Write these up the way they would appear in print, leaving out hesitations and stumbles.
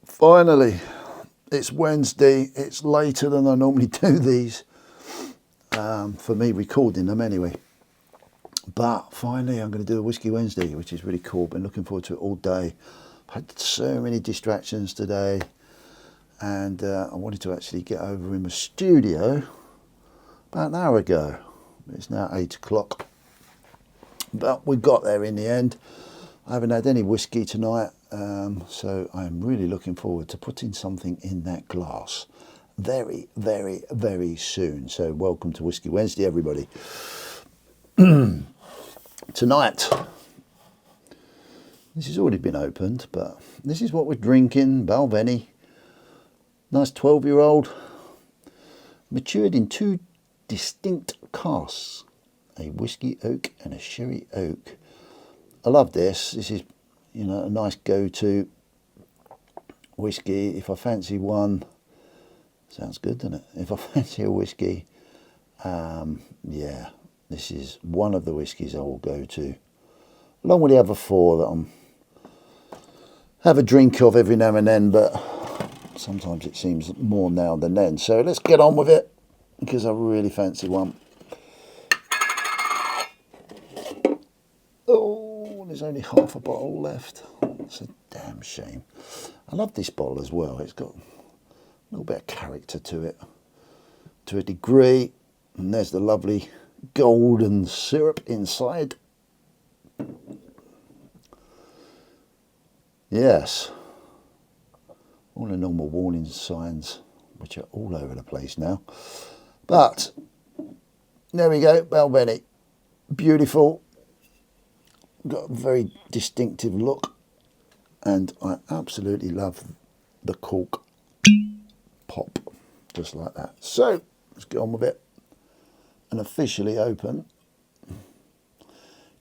Finally, it's Wednesday. It's later than I normally do these, for me recording them anyway. But finally, I'm going to do a Whisky Wednesday, which is really cool. Been looking forward to it all day. I've had so many distractions today, and I wanted to actually get over in my studio about an hour ago. It's now 8 o'clock, but we got there in the end. I haven't had any whiskey tonight, so I'm really looking forward to putting something in that glass very, very, very soon. So welcome to Whisky Wednesday, everybody. Tonight, this has already been opened, but this is what we're drinking. Balvenie, nice 12-year-old, matured in two distinct casks, a whiskey oak and a sherry oak. I love this. This is, you know, a nice go-to whiskey. If I fancy one, sounds good, doesn't it? If I fancy a whiskey, yeah, this is one of the whiskies I will go to, along with the other four that I'm have a drink of every now and then, but sometimes it seems more now than then. So let's get on with it, because I really fancy one. Oh, there's only half a bottle left. It's a damn shame. I love this bottle as well. It's got a little bit of character to it, to a degree. And there's the lovely golden syrup inside. Yes. All the normal warning signs, which are all over the place now. But there we go, Balvenie. Beautiful. Got a very distinctive look, and I absolutely love the cork pop, just like that. So let's get on with it and officially open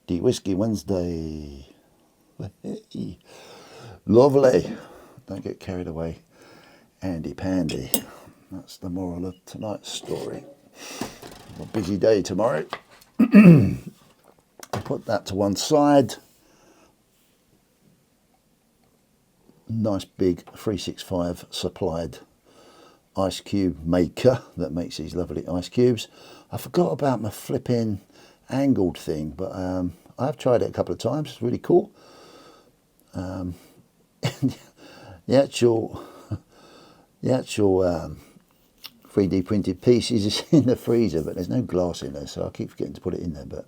the Whisky Wednesday. Lovely. Don't get carried away, Andy Pandy. That's the moral of tonight's story. A busy day tomorrow. Put that to one side. Nice big 365 supplied ice cube maker that makes these lovely ice cubes. I forgot about my flipping angled thing, but I've tried it a couple of times. It's really cool. The actual 3D printed pieces is in the freezer, but there's no glass in there, so I keep forgetting to put it in there. But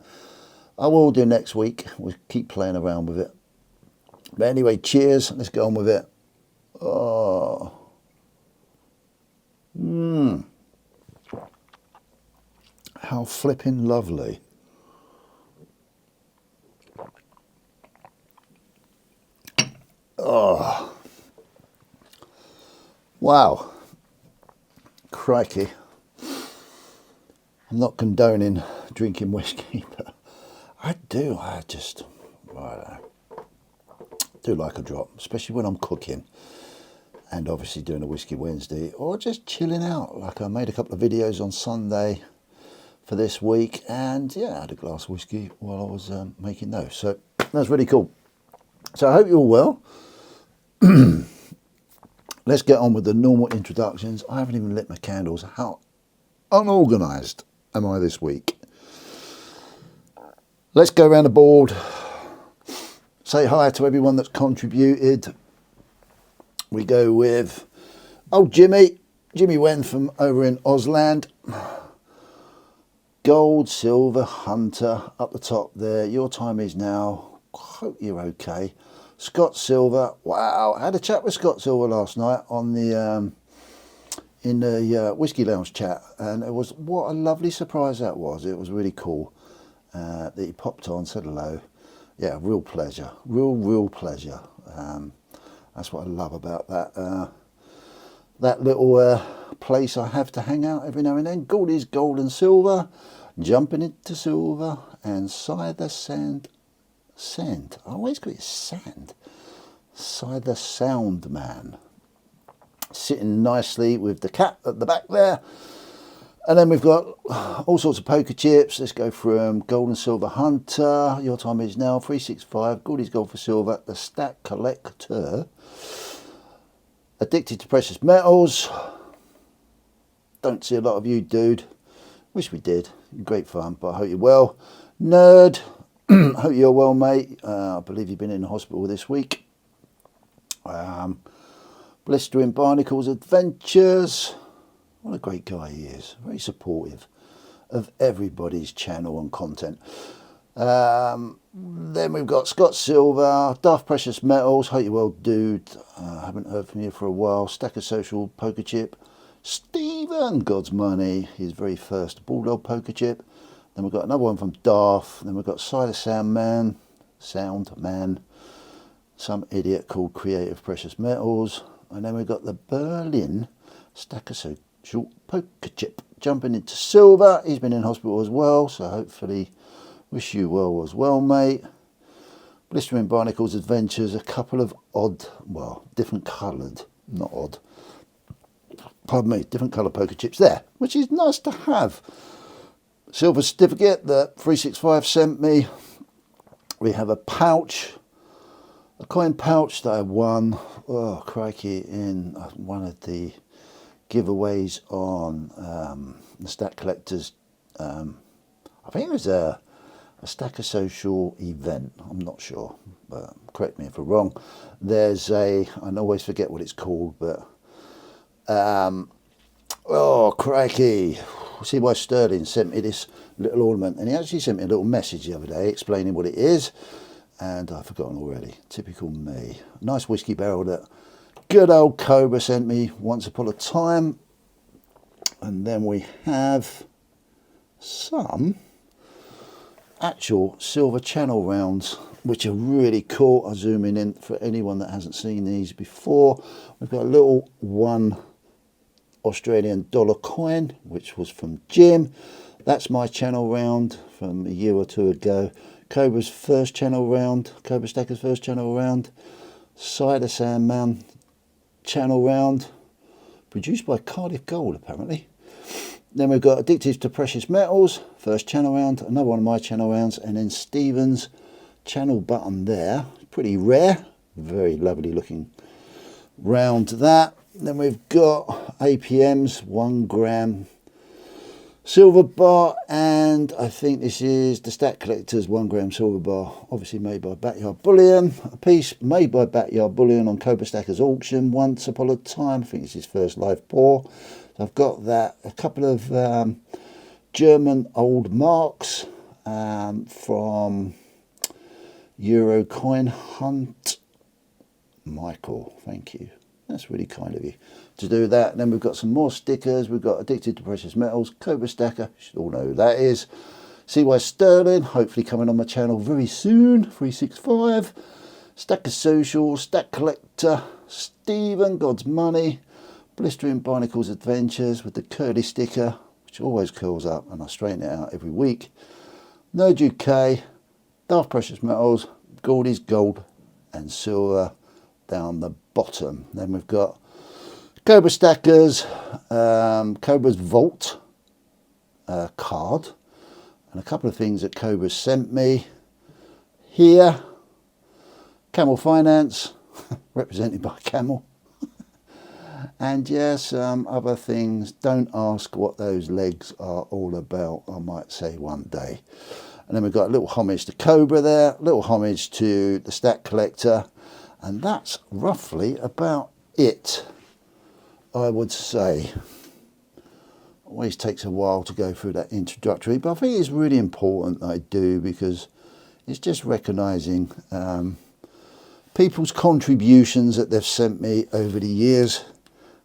I will do next week. We'll keep playing around with it. But anyway, cheers. Let's get on with it. Oh. How flipping lovely. Oh. Wow. Crikey. I'm not condoning drinking whiskey, but I do like a drop, especially when I'm cooking, and obviously doing a Whisky Wednesday, or just chilling out. Like I made a couple of videos on Sunday for this week, and yeah, I had a glass of whiskey while I was making those. So that's really cool. So I hope you're all well. Let's get on with the normal introductions. I haven't even lit my candles. How unorganised am I this week? Let's go around the board. Say hi to everyone that's contributed. We go with, Jimmy Wen from over in Ausland. Gold, silver, hunter up the top there. Your time is now. Hope you're okay. Scott Silver. Wow, I had a chat with Scott Silver last night on the in the Whiskey Lounge chat, and it was, what a lovely surprise that was. It was really cool that he popped on, said hello. Yeah, real pleasure, real pleasure. That's what I love about that little place I have to hang out every now and then. Gold is gold and silver, jumping into silver, and sigh the sand. I always call it sand. Sigh the sound man. Sitting nicely with the cat at the back there. And then we've got all sorts of poker chips. Let's go from Gold and Silver Hunter. Your time is now 365. Gold is gold for silver. The Stack Collector. Addicted to Precious Metals. Don't see a lot of you, dude. Wish we did. Great fun, but I hope you're well. Nerd. Hope you're well, mate. I believe you've been in the hospital this week. Blistering Barnacles Adventures. What a great guy he is. Very supportive of everybody's channel and content. Then we've got Scott Silver, Daft Precious Metals. Hope you're well, dude. Haven't heard from you for a while. Stacker Social Poker Chip. Stephen, God's Money, his very first Bulldog Poker Chip. Then we've got another one from Daft. Then we've got Cider Sound Man, some idiot called Creative Precious Metals. And then we've got the Berlin Stacker Social Poker Chip. Jumping into silver. He's been in hospital as well, so hopefully wish you well as well, mate. Blistering Barnacles Adventures, a couple of odd, well, different coloured, not odd, pardon me, different colour poker chips there, which is nice to have. Silver certificate that 365 sent me. We have a pouch, a coin pouch that I won, oh crikey, in one of the giveaways on the Stack Collectors. I think it was a Stacker Social event, I'm not sure, but correct me if I'm wrong. There's I always forget what it's called, but oh crikey, C.Y. Sterling sent me this little ornament, and he actually sent me a little message the other day explaining what it is, and I've forgotten already. Typical me. Nice whiskey barrel that good old Cobra sent me once upon a time. And then we have some actual silver channel rounds, which are really cool. I'll zoom in for anyone that hasn't seen these before. We've got a little $1 Australian dollar coin, which was from Jim. That's my channel round from a year or two ago. Cobra's first channel round, Cobra Stacker's first channel round. Cider Sandman channel round, produced by Cardiff Gold apparently. Then we've got Addicted to Precious Metals, first channel round, another one of my channel rounds, and then Stephen's channel button there, pretty rare, very lovely looking round that. Then we've got APM's 1 gram silver bar, and I think this is the Stack Collector's 1 gram silver bar, obviously made by Backyard Bullion, a piece made by Backyard Bullion on Cobra Stacker's auction once upon a time. I think it's his first live pour. So I've got that, a couple of German old marks from Euro Coin Hunt. Michael, thank you. That's really kind of you to do that. And then we've got some more stickers. We've got Addicted to Precious Metals, Cobra Stacker, you should all know who that is. C.Y. Sterling, hopefully coming on my channel very soon, 365. Stacker Social, Stack Collector, Stephen, God's Money, Blistering Barnacles Adventures with the curly sticker, which always curls up and I straighten it out every week. Nerd UK, Daft Precious Metals, Goldie's Gold and Silver down the bottom. Then we've got Cobra Stackers, Cobra's Vault card, and a couple of things that Cobra sent me here. Camel Finance, represented by Camel. And yeah, some other things. Don't ask what those legs are all about, I might say one day. And then we've got a little homage to Cobra there, a little homage to the Stack Collector. And that's roughly about it, I would say. Always takes a while to go through that introductory, but I think it's really important that I do, because it's just recognising people's contributions that they've sent me over the years.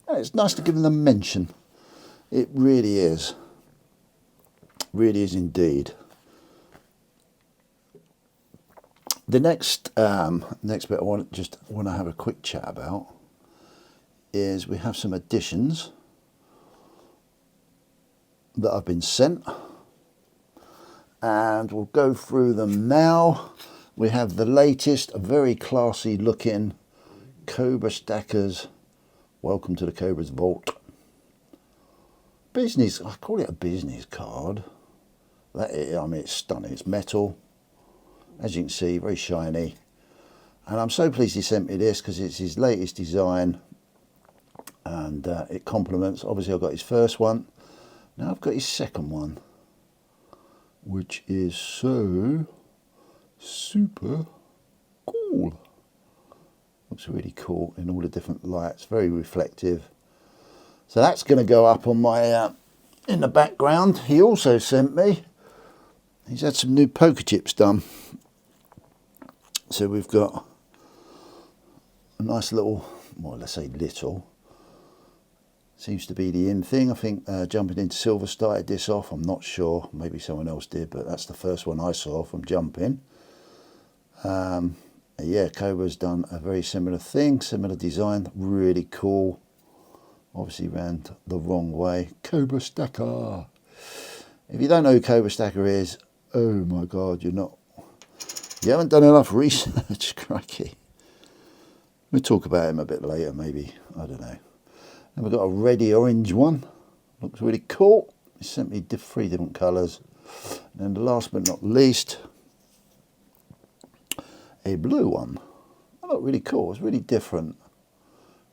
And it's nice to give them a mention. It really is. Really is indeed. The next bit I want to have a quick chat about is we have some additions that I've been sent, and we'll go through them now. We have the latest, a very classy looking Cobra Stackers. Welcome to the Cobra's Vault. Business, I call it a business card. I mean, it's stunning. It's metal. As you can see, very shiny. And I'm so pleased he sent me this, because it's his latest design. and it complements. Obviously I've got his first one, now I've got his second one, which is so super cool. Looks really cool in all the different lights, very reflective. So that's going to go up on my in the background. He also sent me, he's had some new poker chips done, so we've got a nice little, well, let's say little, seems to be the in thing. I think Jumping into Silver started this off. I'm not sure, maybe someone else did, but that's the first one I saw from Jumping. Yeah, Cobra's done a very similar thing, similar design, really cool. Obviously ran the wrong way. Cobra Stacker. If you don't know who Cobra Stacker is, oh my God, you haven't done enough research, crikey. We'll talk about him a bit later, maybe, I don't know. And we've got a reddy orange one, looks really cool. He sent me 3 different colours. And then last but not least, a blue one. That looked really cool, it's really different.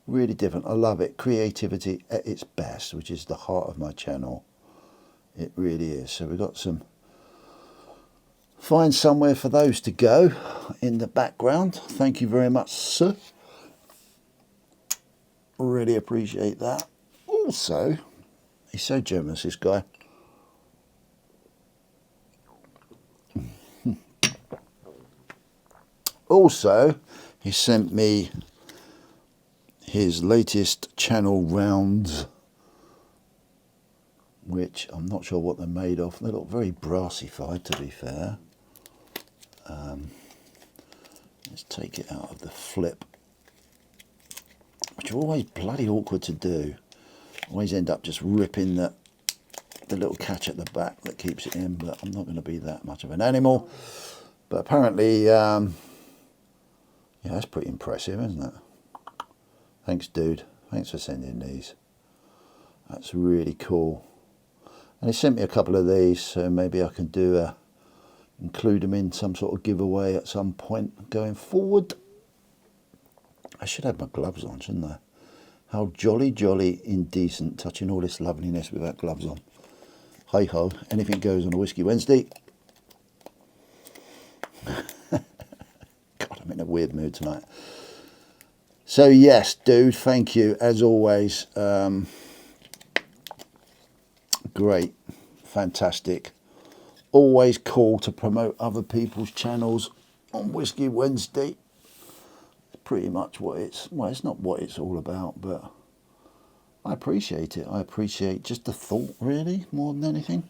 Really different, I love it. Creativity at its best, which is the heart of my channel. It really is. So we've got some, find somewhere for those to go in the background. Thank you very much, sir. Really appreciate that. Also, he's so generous, this guy. Also, he sent me his latest channel rounds, which I'm not sure what they're made of. They look very brassified, to be fair. Let's take it out of the flip, which are always bloody awkward to do. Always end up just ripping the little catch at the back that keeps it in, but I'm not going to be that much of an animal. But apparently, yeah, that's pretty impressive, isn't it? Thanks, dude. Thanks for sending these. That's really cool. And he sent me a couple of these, so maybe I can include them in some sort of giveaway at some point going forward. I should have my gloves on, shouldn't I? How jolly indecent touching all this loveliness without gloves on. Hey ho, anything goes on a Whisky Wednesday. God, I'm in a weird mood tonight. So yes, dude, thank you as always. Great, fantastic. Always cool to promote other people's channels on Whisky Wednesday. Pretty much what it's, well, it's not what it's all about, but I appreciate it. I appreciate just the thought, really, more than anything.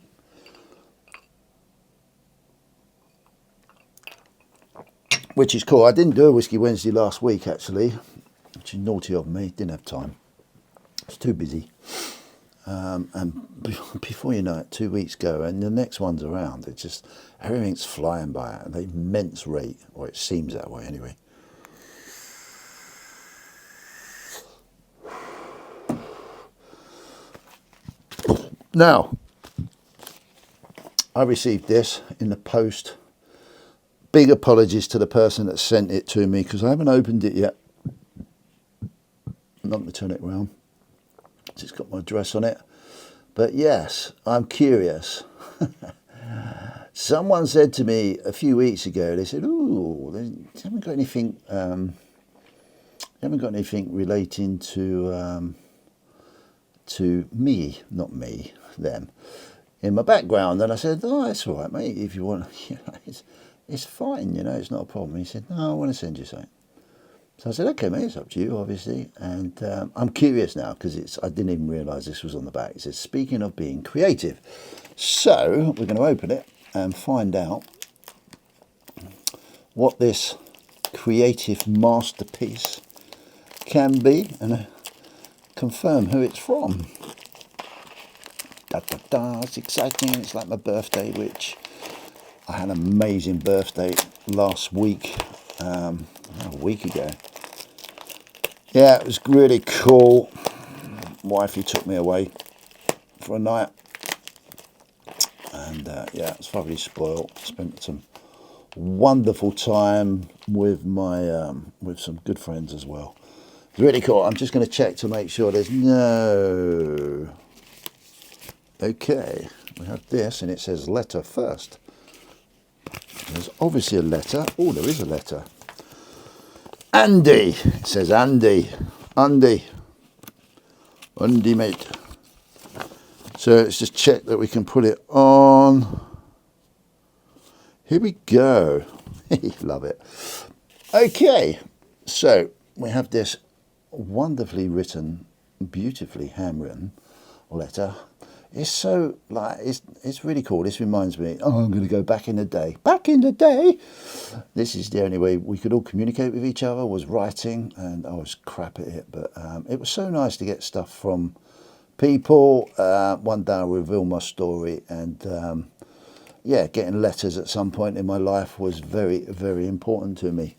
Which is cool. I didn't do a Whisky Wednesday last week, actually, which is naughty of me. Didn't have time. I was too busy. And before you know it, 2 weeks go, and the next one's around. It's just, everything's flying by at an immense rate, or it seems that way anyway. Now, I received this in the post. Big apologies to the person that sent it to me, because I haven't opened it yet. I'm not going to turn it around. It's got my address on it. But yes, I'm curious. Someone said to me a few weeks ago, they said, "Ooh, you haven't got anything relating to me, not me, them, in my background." And I said, "Oh, that's all right, mate. If you want, you know, it's fine. You know, it's not a problem." He said, "No, I want to send you something." So I said, "Okay, mate, it's up to you, obviously." And I'm curious now, because I didn't even realise this was on the back. It says, "Speaking of being creative." So we're going to open it and find out what this creative masterpiece can be, and confirm who it's from. Da, da, da, it's exciting. It's like my birthday, which I had an amazing birthday last week, a week ago. Yeah, it was really cool. Wifey took me away for a night, and yeah, it was thoroughly spoiled. Spent some wonderful time with my with some good friends as well. It's really cool. I'm just going to check to make sure there's no... Okay, we have this and it says letter first. There's obviously a letter. Oh, there is a letter. Andy. It says Andy. Andy. Andy, mate. So let's just check that we can put it on. Here we go. Love it. Okay, so we have this wonderfully written, beautifully handwritten letter. It's so, like, it's really cool. This reminds me, oh, I'm going to go back in the day. Back in the day? This is the only way we could all communicate with each other, was writing, and I was crap at it. But it was so nice to get stuff from people. One day I'll reveal my story, and yeah, getting letters at some point in my life was very, very important to me.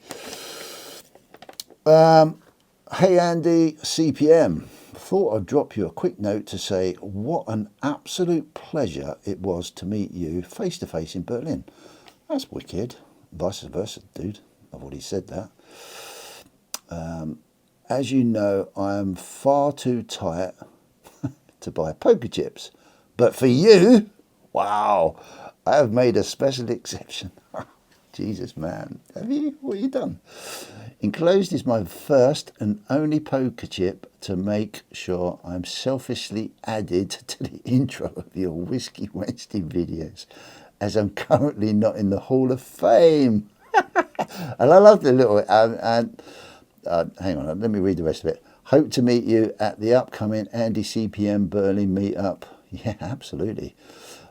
Hey Andy, CPM. Thought I'd drop you a quick note to say what an absolute pleasure it was to meet you face to face in Berlin. That's wicked. Vice versa, dude. I've already said that. As you know, I am far too tight to buy poker chips. But for you, wow, I have made a special exception. Jesus, man. Have you? What have you done? Enclosed is my first and only poker chip to make sure I'm selfishly added to the intro of your Whisky Wednesday videos, as I'm currently not in the Hall of Fame. And I love the little... hang on, let me read the rest of it. Hope to meet you at the upcoming Andy CPM Berlin meetup. Yeah, absolutely.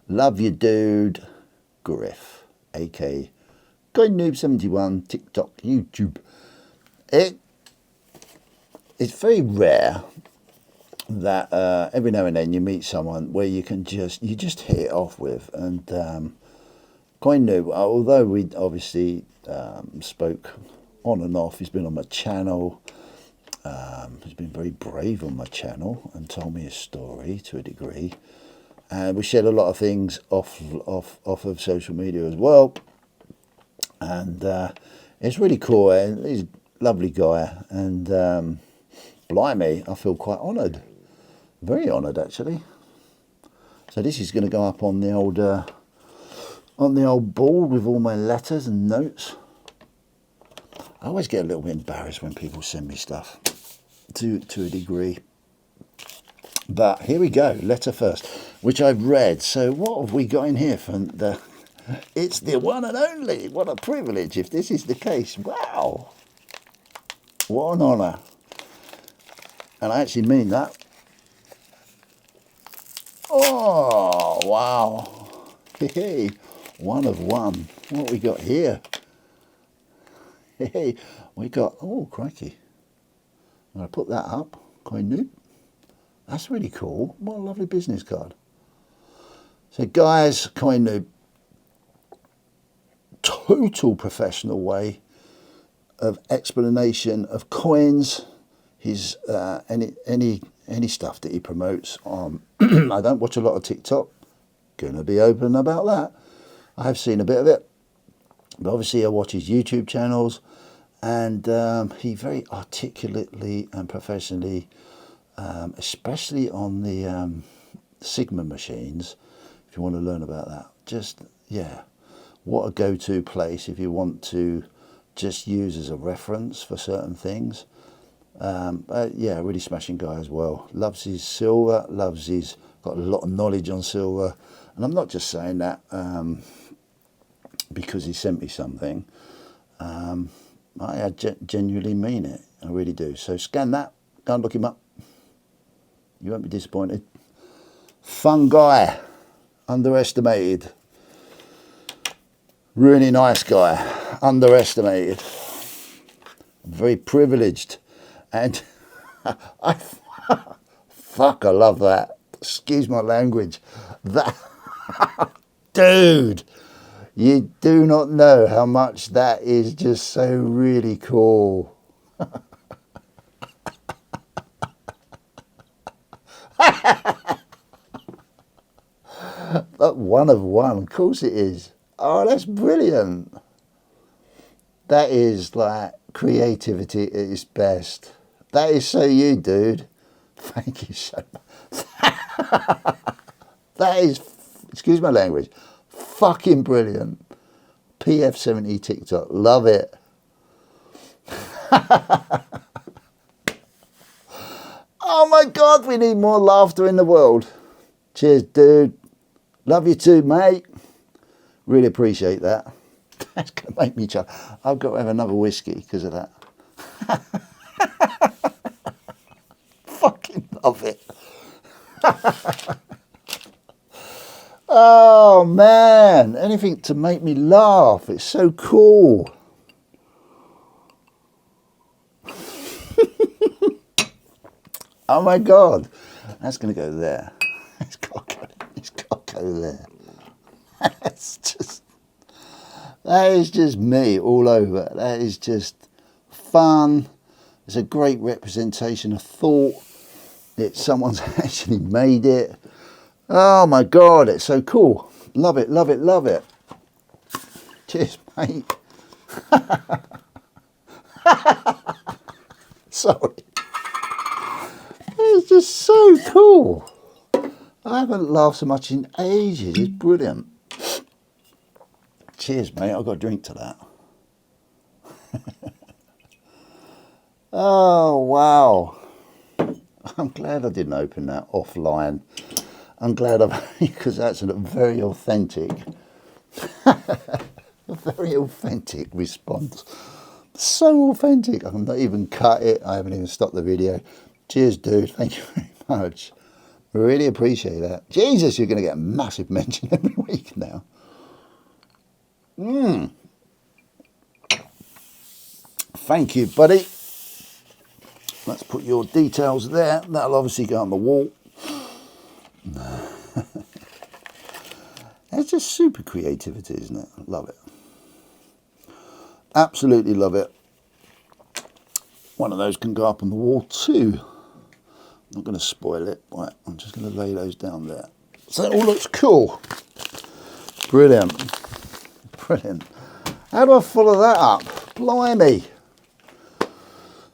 Love you, dude. Griff, a.k.a. GuyNoob71, TikTok, YouTube. It's very rare that every now and then you meet someone where you just hit it off with. And GuyNoob, although we obviously spoke on and off, he's been on my channel. He's been very brave on my channel and told me his story to a degree. And we shared a lot of things off of social media as well. And it's really cool. And he's a lovely guy. And blimey, I feel quite honoured. Very honoured, actually. So this is going to go up on the old board with all my letters and notes. I always get a little bit embarrassed when people send me stuff, to a degree. But here we go, letter first, which I've read. So what have we got in here from the... It's the one and only. What a privilege if this is the case. Wow. What an honour. And I actually mean that. Oh, wow. Hey, one of one. What we got here? Hey, we got... Oh, crikey. I'm going to put that up. GuyNoob. That's really cool. What a lovely business card. So, guys, GuyNoob. Total professional way of explanation of coins. His any stuff that he promotes on. I don't watch a lot of TikTok. Gonna be open about that. I have seen a bit of it, but obviously I watch his YouTube channels, and he very articulately and professionally, especially on the Sigma machines. If you want to learn about that, just yeah. What a go-to place if you want to just use as a reference for certain things. Yeah, really smashing guy as well. Loves his silver, got a lot of knowledge on silver. And I'm not just saying that because he sent me something. I genuinely mean it. I really do. So scan that, go and look him up. You won't be disappointed. Fun guy, underestimated. Really nice guy, underestimated, very privileged, and I love that. Excuse my language. That dude, you do not know how much that is just so really cool. That one of one, of course it is. Oh, that's brilliant. That is like creativity at its best. That is so you, dude. Thank you so much. That is, excuse my language, fucking brilliant. PF70 TikTok, love it. Oh my God, we need more laughter in the world. Cheers, dude. Love you too, mate. Really appreciate that. That's going to make me chuckle. I've got to have another whiskey because of that. Fucking love it. Oh man, anything to make me laugh. It's so cool. Oh my God, that's going to go there. It's got to go there. That is just me all over. That is just fun. It's a great representation of thought. Someone's actually made it. Oh my God, it's so cool. Love it, love it, love it. Cheers, mate. Sorry. It's just so cool. I haven't laughed so much in ages. It's brilliant. Cheers, mate. I've got a drink to that. Oh, wow. I'm glad I didn't open that offline. I'm glad because that's a very authentic, response. So authentic. I've not even cut it. I haven't even stopped the video. Cheers, dude. Thank you very much. Really appreciate that. Jesus, you're going to get a massive mention every week now. Thank you, buddy. Let's put your details there. That'll obviously go on the wall. It's just super creativity, isn't it? Love it. Absolutely love it. One of those can go up on the wall too. I'm not going to spoil it. Right, I'm just going to lay those down there. So it all looks cool. Brilliant. Brilliant. How do I follow that up? Blimey.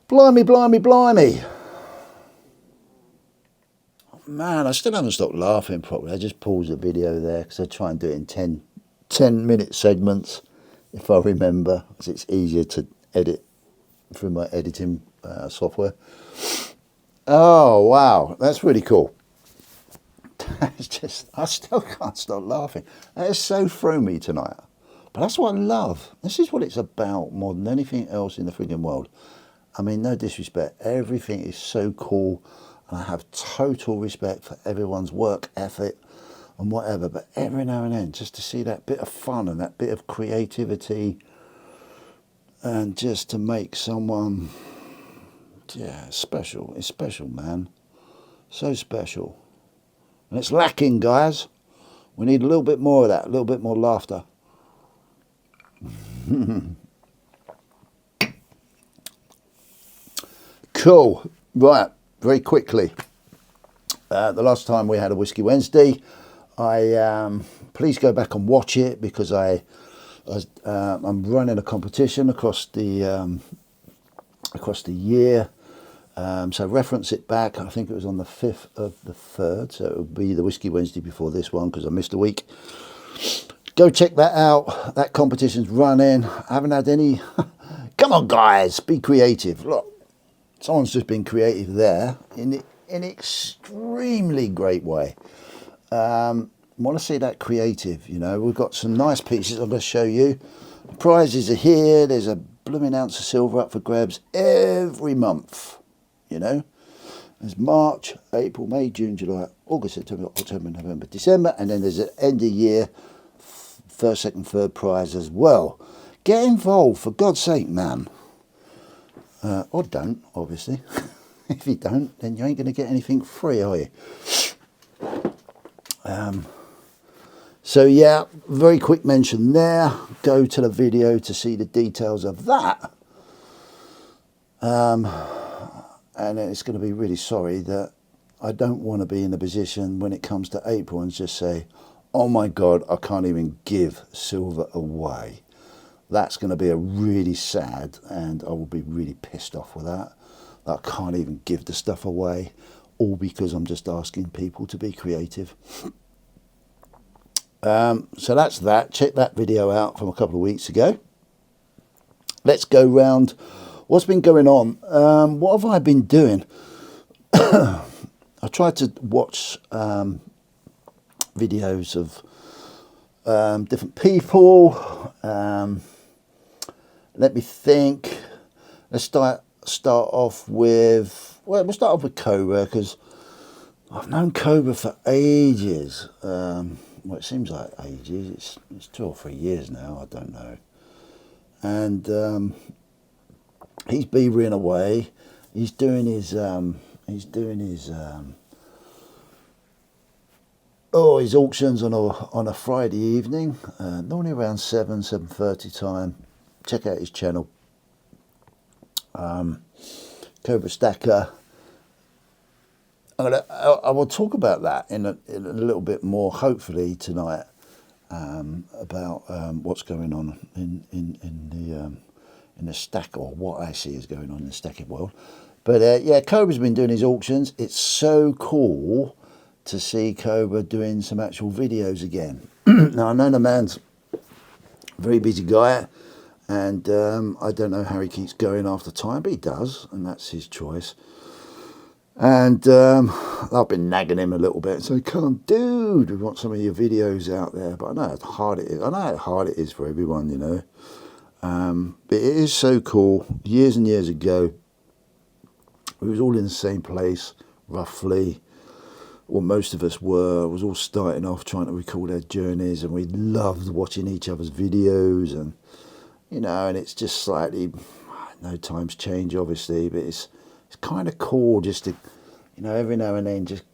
Blimey, blimey, blimey. Man, I still haven't stopped laughing properly. I just paused the video there because I try and do it in 10-minute segments, if I remember, because it's easier to edit through my editing software. Oh, wow. That's really cool. That's just, I still can't stop laughing. That has so thrown me tonight. But that's what I love. This is what it's about more than anything else in the frigging world. I mean, no disrespect. Everything is so cool. And I have total respect for everyone's work ethic and whatever. But every now and then, just to see that bit of fun and that bit of creativity and just to make someone, yeah, special. It's special, man. So special. And it's lacking, guys. We need a little bit more of that, a little bit more laughter. Cool. Right, very quickly. The last time we had a Whisky Wednesday, please go back and watch it because I'm running a competition across the year. So reference it back. I think it was on the 5th of the 3rd, so it will be the Whisky Wednesday before this one because I missed a week. Go check that out. That competition's running. I haven't had any. Come on, guys, be creative. Look, someone's just been creative there in an extremely great way. Want to see that creative, you know. We've got some nice pieces I'm going to show you. The prizes are here. There's a blooming ounce of silver up for grabs every month, you know. There's March, April, May, June, July, August, September, October, November, December, and then there's an end of year first, second, third prize as well. Get involved, for God's sake, man. Or don't, obviously. If you don't, then you ain't going to get anything free, are you? So yeah, very quick mention there. Go to the video to see the details of that. And it's going to be really sorry that I don't want to be in the position when it comes to April and just say, oh my God, I can't even give silver away. That's going to be a really sad, and I will be really pissed off with that. I can't even give the stuff away, all because I'm just asking people to be creative. So that's that. Check that video out from a couple of weeks ago. Let's go round what's been going on. What have I been doing? I tried to watch videos of different people. Let me think. Let's start off with, well, we'll start off with Cobra, because I've known Cobra for ages. Well, it seems like ages. It's 2 or 3 years now. I don't know. And he's beavering away. He's doing his his auctions on a Friday evening, normally around 7:30 time. Check out his channel, Cobra Stacker. I will talk about that in a little bit more, hopefully tonight, about what's going on in the stack, or what I see is going on in the stacking world. But yeah, Cobra's been doing his auctions. It's so cool to see Cobra doing some actual videos again. Now, I know the man's a very busy guy, and I don't know how he keeps going after time, but he does, and that's his choice. And I've been nagging him a little bit, so come on, dude, we want some of your videos out there. But I know how hard it is. I know how hard it is for everyone, you know. But it is so cool. Years and years ago, we was all in the same place, roughly. Well, most of us were. It was all starting off trying to record our journeys, and we loved watching each other's videos, and you know, and it's just slightly, no, times change obviously, but it's kind of cool just to, you know, every now and then just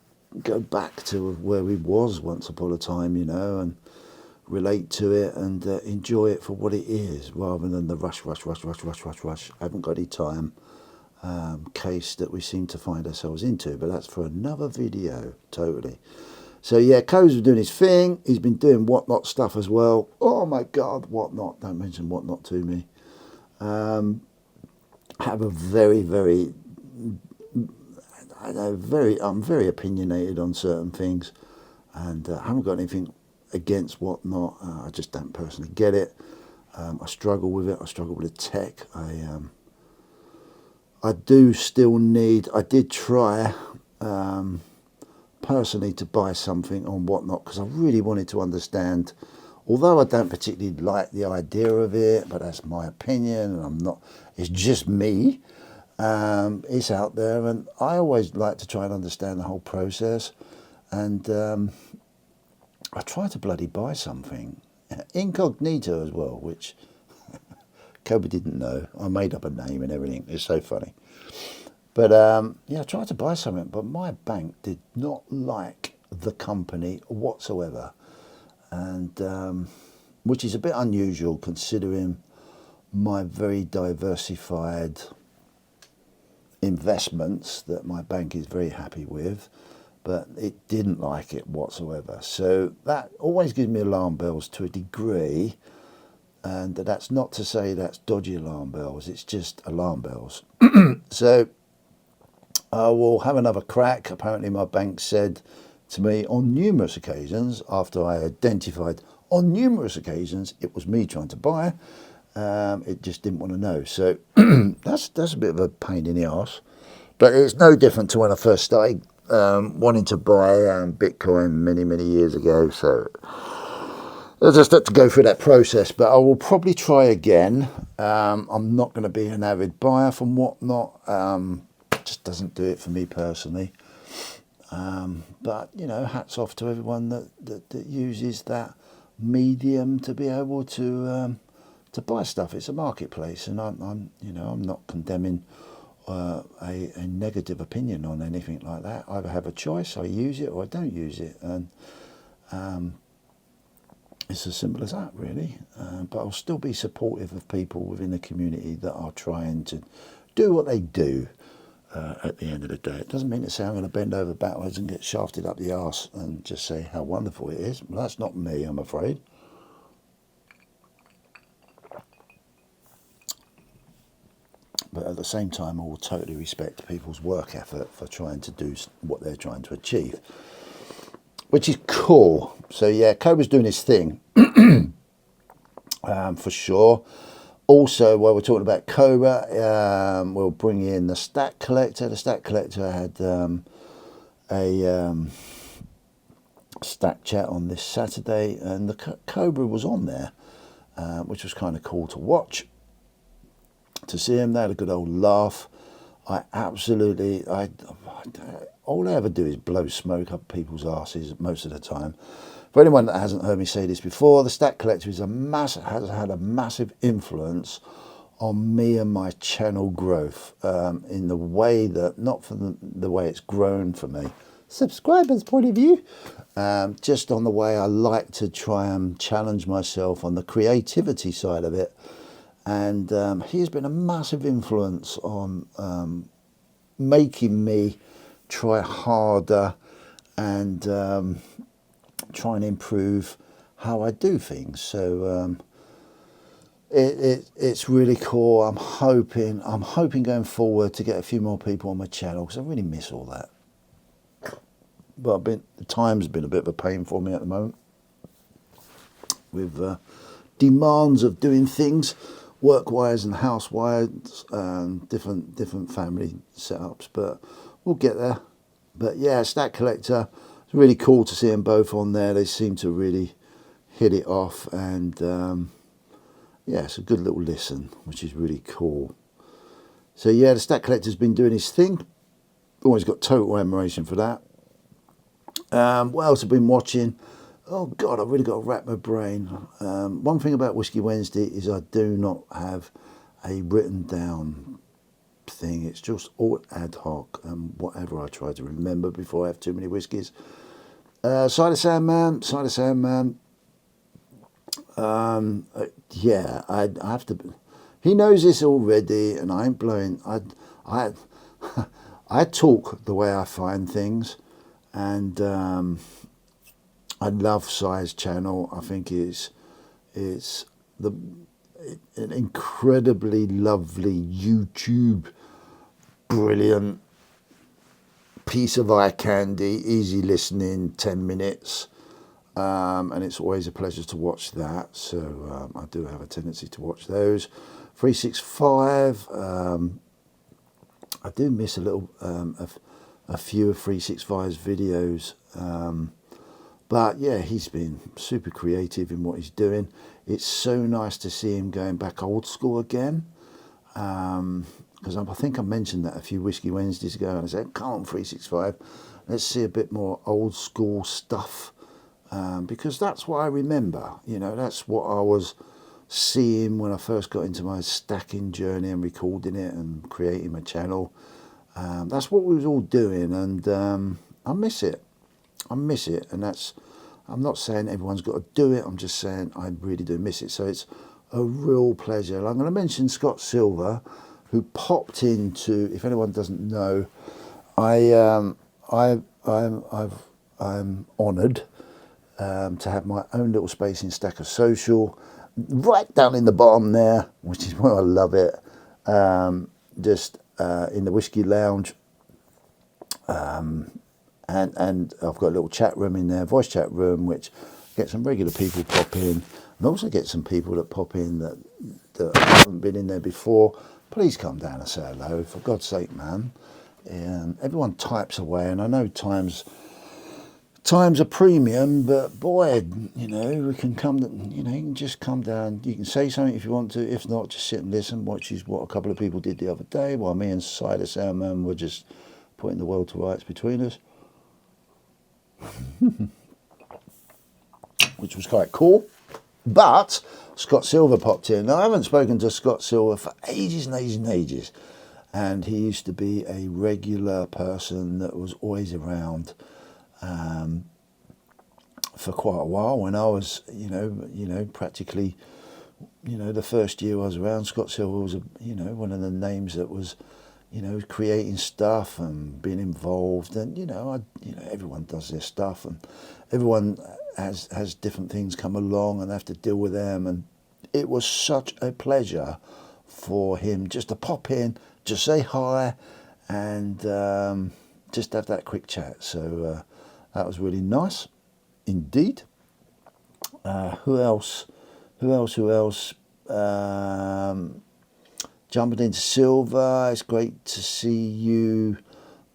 go back to where we was once upon a time, you know, and relate to it and enjoy it for what it is, rather than the rush. I haven't got any time case that we seem to find ourselves into, but that's for another video, totally. So yeah, Co's doing his thing. He's been doing Whatnot stuff as well. Oh my God, Whatnot! Don't mention Whatnot to me. Have a very I'm very opinionated on certain things, and I haven't got anything against Whatnot. I just don't personally get it. I struggle with it. I struggle with the tech. I do still need. I did try personally to buy something on Whatnot, because I really wanted to understand. Although I don't particularly like the idea of it, but that's my opinion, and I'm not. It's just me. It's out there, and I always like to try and understand the whole process. And I tried to bloody buy something incognito as well, which Kobe didn't know. I made up a name and everything. It's so funny. But yeah, I tried to buy something, but my bank did not like the company whatsoever, and which is a bit unusual considering my very diversified investments that my bank is very happy with. But it didn't like it whatsoever. So that always gives me alarm bells to a degree. And that's not to say that's dodgy alarm bells. It's just alarm bells. So I will have another crack. Apparently my bank said to me on numerous occasions, after I identified on numerous occasions it was me trying to buy, it just didn't want to know. So that's a bit of a pain in the arse. But it's no different to when I first started wanting to buy Bitcoin many years ago. So I just had to go through that process, but I will probably try again. I'm not going to be an avid buyer from Whatnot. It just doesn't do it for me personally. But you know, hats off to everyone that uses that medium to be able to buy stuff. It's a marketplace, and I'm not condemning a negative opinion on anything like that. I either have a choice, I use it, or I don't use it, and it's as simple as that, really. But I'll still be supportive of people within the community that are trying to do what they do. At the end of the day, it doesn't mean to say I'm going to bend over backwards and get shafted up the arse and just say how wonderful it is. Well, that's not me, I'm afraid. But at the same time, I will totally respect people's work effort for trying to do what they're trying to achieve, which is cool. So yeah, Cobra's doing his thing, for sure. Also, while we're talking about Cobra, we'll bring in the Stat Collector. The Stat Collector had a Stat chat on this Saturday, and the Cobra was on there, which was kind of cool to watch. To see him, they had a good old laugh. All I ever do is blow smoke up people's asses most of the time. For anyone that hasn't heard me say this before, the Stat Collector has had a massive influence on me and my channel growth, in the way that, not for the way it's grown for me, subscribers' point of view, just on the way I like to try and challenge myself on the creativity side of it. And he has been a massive influence on making me try harder and try and improve how I do things. So it's really cool. I'm hoping going forward to get a few more people on my channel, because I really miss all that. But the time's been a bit of a pain for me at the moment, with demands of doing things work-wise and house-wise, different family setups, but we'll get there. But yeah, Stat Collector, it's really cool to see them both on there. They seem to really hit it off, and yeah, it's a good little listen, which is really cool. So yeah, the Stat Collector's been doing his thing. Always got total admiration for that. What else have I been watching? Oh God, I've really got to wrap my brain. One thing about Whisky Wednesday is I do not have a written down thing. It's just all ad hoc and whatever I try to remember before I have too many whiskies. Cider Sandman. Yeah, I have to. He knows this already, and I ain't blowing. I talk the way I find things, and I love Si's channel. I think it's an incredibly lovely YouTube, brilliant piece of eye candy, easy listening, 10 minutes, and it's always a pleasure to watch that. So I do have a tendency to watch those. 365, I do miss a little a few of 365's videos. But yeah, he's been super creative in what he's doing. It's so nice to see him going back old school again. Because I think I mentioned that a few Whisky Wednesdays ago, and I said, come on, 365, let's see a bit more old school stuff. Because that's what I remember. You know, that's what I was seeing when I first got into my stacking journey and recording it and creating my channel. That's what we was all doing, and I miss it. And I'm not saying everyone's got to do it, I'm just saying I really do miss it. So it's a real pleasure. I'm going to mention Scott Silver, who popped into, if anyone doesn't know, I'm honoured to have my own little space in Stacker Social, right down in the bottom there, which is where I love it, just in the Whiskey Lounge. And I've got a little chat room in there, voice chat room, which get some regular people pop in, and also get some people that pop in that haven't been in there before. Please come down and say hello, for God's sake, man. Everyone types away, and I know time's a premium, but boy, you know, we can come. You know, you can just come down. You can say something if you want to. If not, just sit and listen. Which is what a couple of people did the other day, while me and Cider Soundman were just putting the world to rights between us. Which was quite cool. But Scott Silver popped in. Now, I haven't spoken to Scott Silver for ages and ages and ages, and he used to be a regular person that was always around for quite a while. When I was, you know, practically, you know, the first year I was around, Scott Silver was, one of the names that was, creating stuff and being involved, and everyone does their stuff, and everyone has different things come along and have to deal with them, and it was such a pleasure for him just to pop in, just say hi, and just have that quick chat. So that was really nice indeed. Who else? Jumping into silver, it's great to see you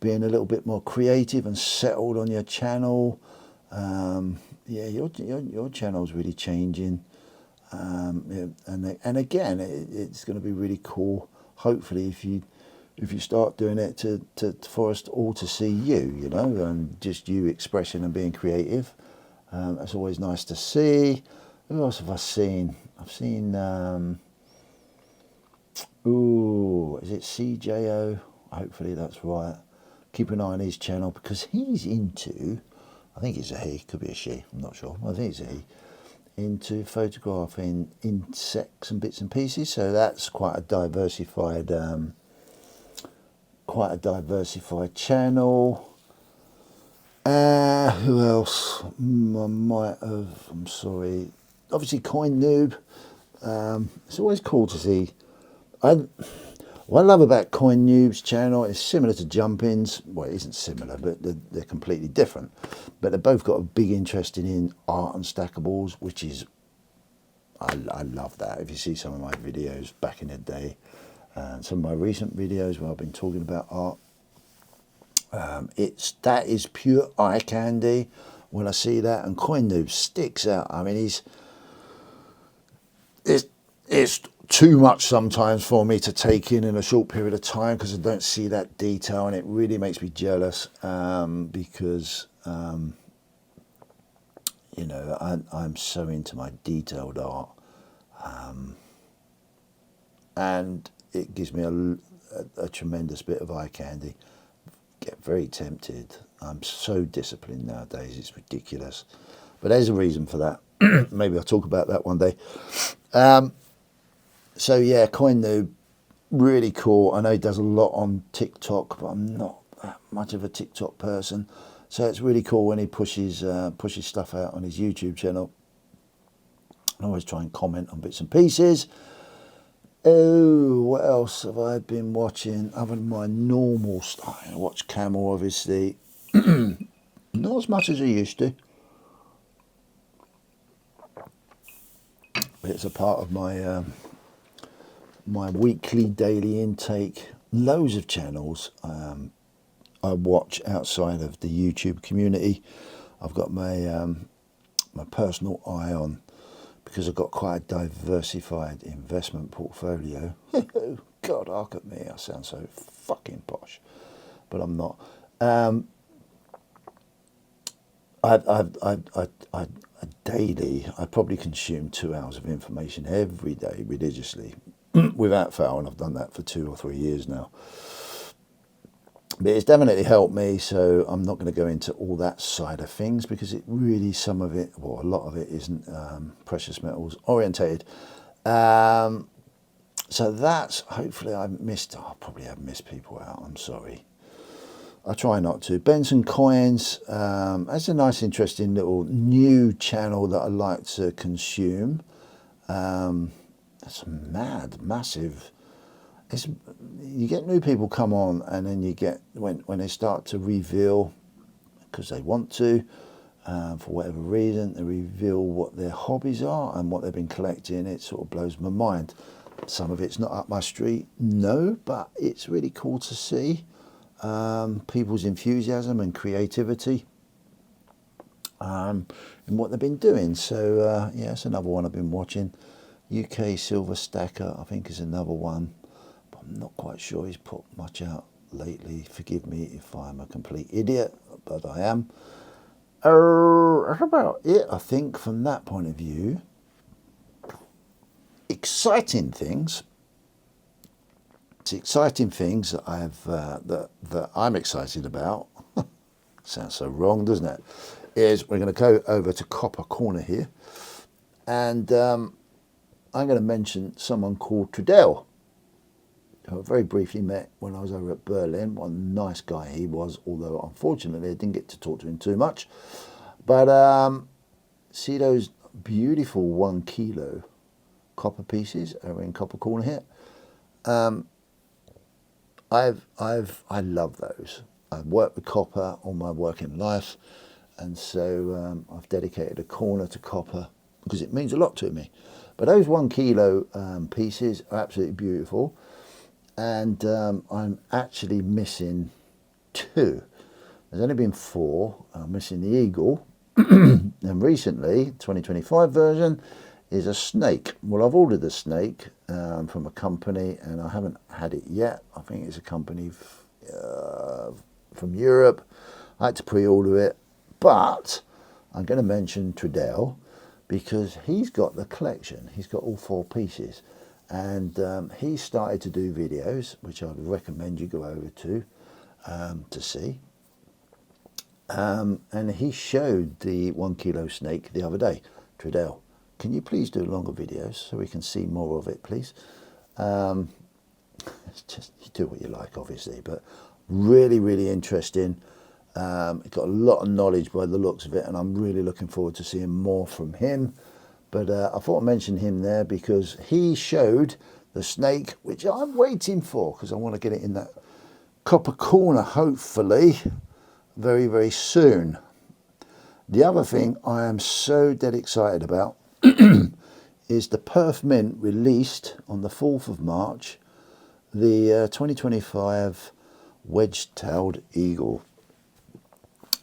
being a little bit more creative and settled on your channel. Yeah, your channel's really changing. And again, it's going to be really cool. Hopefully, if you start doing it for us all to see you, you know, and just you expressing and being creative, that's always nice to see. Who else have I seen? I've seen. Is it CJO? Hopefully that's right. Keep an eye on his channel because he's into. I think it's a he. Could be a she. I'm not sure. I think it's a he. Into photographing insects and bits and pieces, so that's quite a diversified channel. Who else? I might have. I'm sorry. Obviously, Coin Noob. It's always cool to see. What I love about Coin Noob's channel is similar to Jump-In's. Well, it isn't similar, but they're completely different. But they've both got a big interest in art and stackables, which is, I love that. If you see some of my videos back in the day, and some of my recent videos where I've been talking about art, that is pure eye candy when I see that. And Coin Noob sticks out. I mean, it's too much sometimes for me to take in a short period of time because I don't see that detail, and it really makes me jealous because you know, I'm so into my detailed art, and it gives me a tremendous bit of eye candy. Get very tempted. I'm so disciplined nowadays, it's ridiculous, but there's a reason for that. Maybe I'll talk about that one day. So yeah, Coin Noob, really cool. I know he does a lot on TikTok, but I'm not that much of a TikTok person. So it's really cool when he pushes stuff out on his YouTube channel. I always try and comment on bits and pieces. Oh, what else have I been watching other than my normal stuff? I watch Camel, obviously. Not as much as I used to. But it's a part of my my weekly, daily intake. Loads of channels I watch outside of the YouTube community. I've got my my personal eye on, because I've got quite a diversified investment portfolio. God, look at me, I sound so fucking posh, but I'm not. I daily, I probably consume 2 hours of information every day religiously, without fail, and I've done that for 2 or 3 years now. But it's definitely helped me, so I'm not going to go into all that side of things because it really, some of it, well, a lot of it isn't precious metals orientated. So that's, hopefully I probably have missed people out, I'm sorry. I try not to. Benson Coins, that's a nice, interesting little new channel that I like to consume. That's massive. You get new people come on, and then you get, when they start to reveal, because they want to, for whatever reason, they reveal what their hobbies are and what they've been collecting. It sort of blows my mind. Some of it's not up my street, no, but it's really cool to see people's enthusiasm and creativity in what they've been doing. So yeah, it's another one I've been watching. UK Silver Stacker, I think, is another one. I'm not quite sure he's put much out lately. Forgive me if I'm a complete idiot, but I am. That's about it, I think, from that point of view. Exciting things. It's exciting things that I've that I'm excited about. Sounds so wrong, doesn't it? Is we're going to go over to Copper Corner here, and I'm going to mention someone called Trudell, who I very briefly met when I was over at Berlin. What a nice guy he was, although unfortunately I didn't get to talk to him too much. But see those beautiful 1 kilo copper pieces are in Copper Corner here. I love those. I've worked with copper all my working life, and so I've dedicated a corner to copper because it means a lot to me. But those 1 kilo pieces are absolutely beautiful, and I'm actually missing 2. There's only been 4. I'm missing the eagle, and recently, 2025 version is a snake. Well, I've ordered the snake from a company, and I haven't had it yet. I think it's a company from Europe. I had to pre-order it, but I'm going to mention Trudell because he's got the collection. He's got all 4 pieces, and he started to do videos, which I would recommend you go over to see. And he showed the 1 kilo snake the other day. Trudell, can you please do longer videos so we can see more of it, please? It's just, you do what you like, obviously, but really, really interesting. It got a lot of knowledge by the looks of it, and I'm really looking forward to seeing more from him. But I thought I'd mention him there because he showed the snake, which I'm waiting for because I want to get it in that copper corner, hopefully, very, very soon. The other thing I am so dead excited about is the Perth Mint released on the 4th of March, the 2025 wedge-tailed eagle.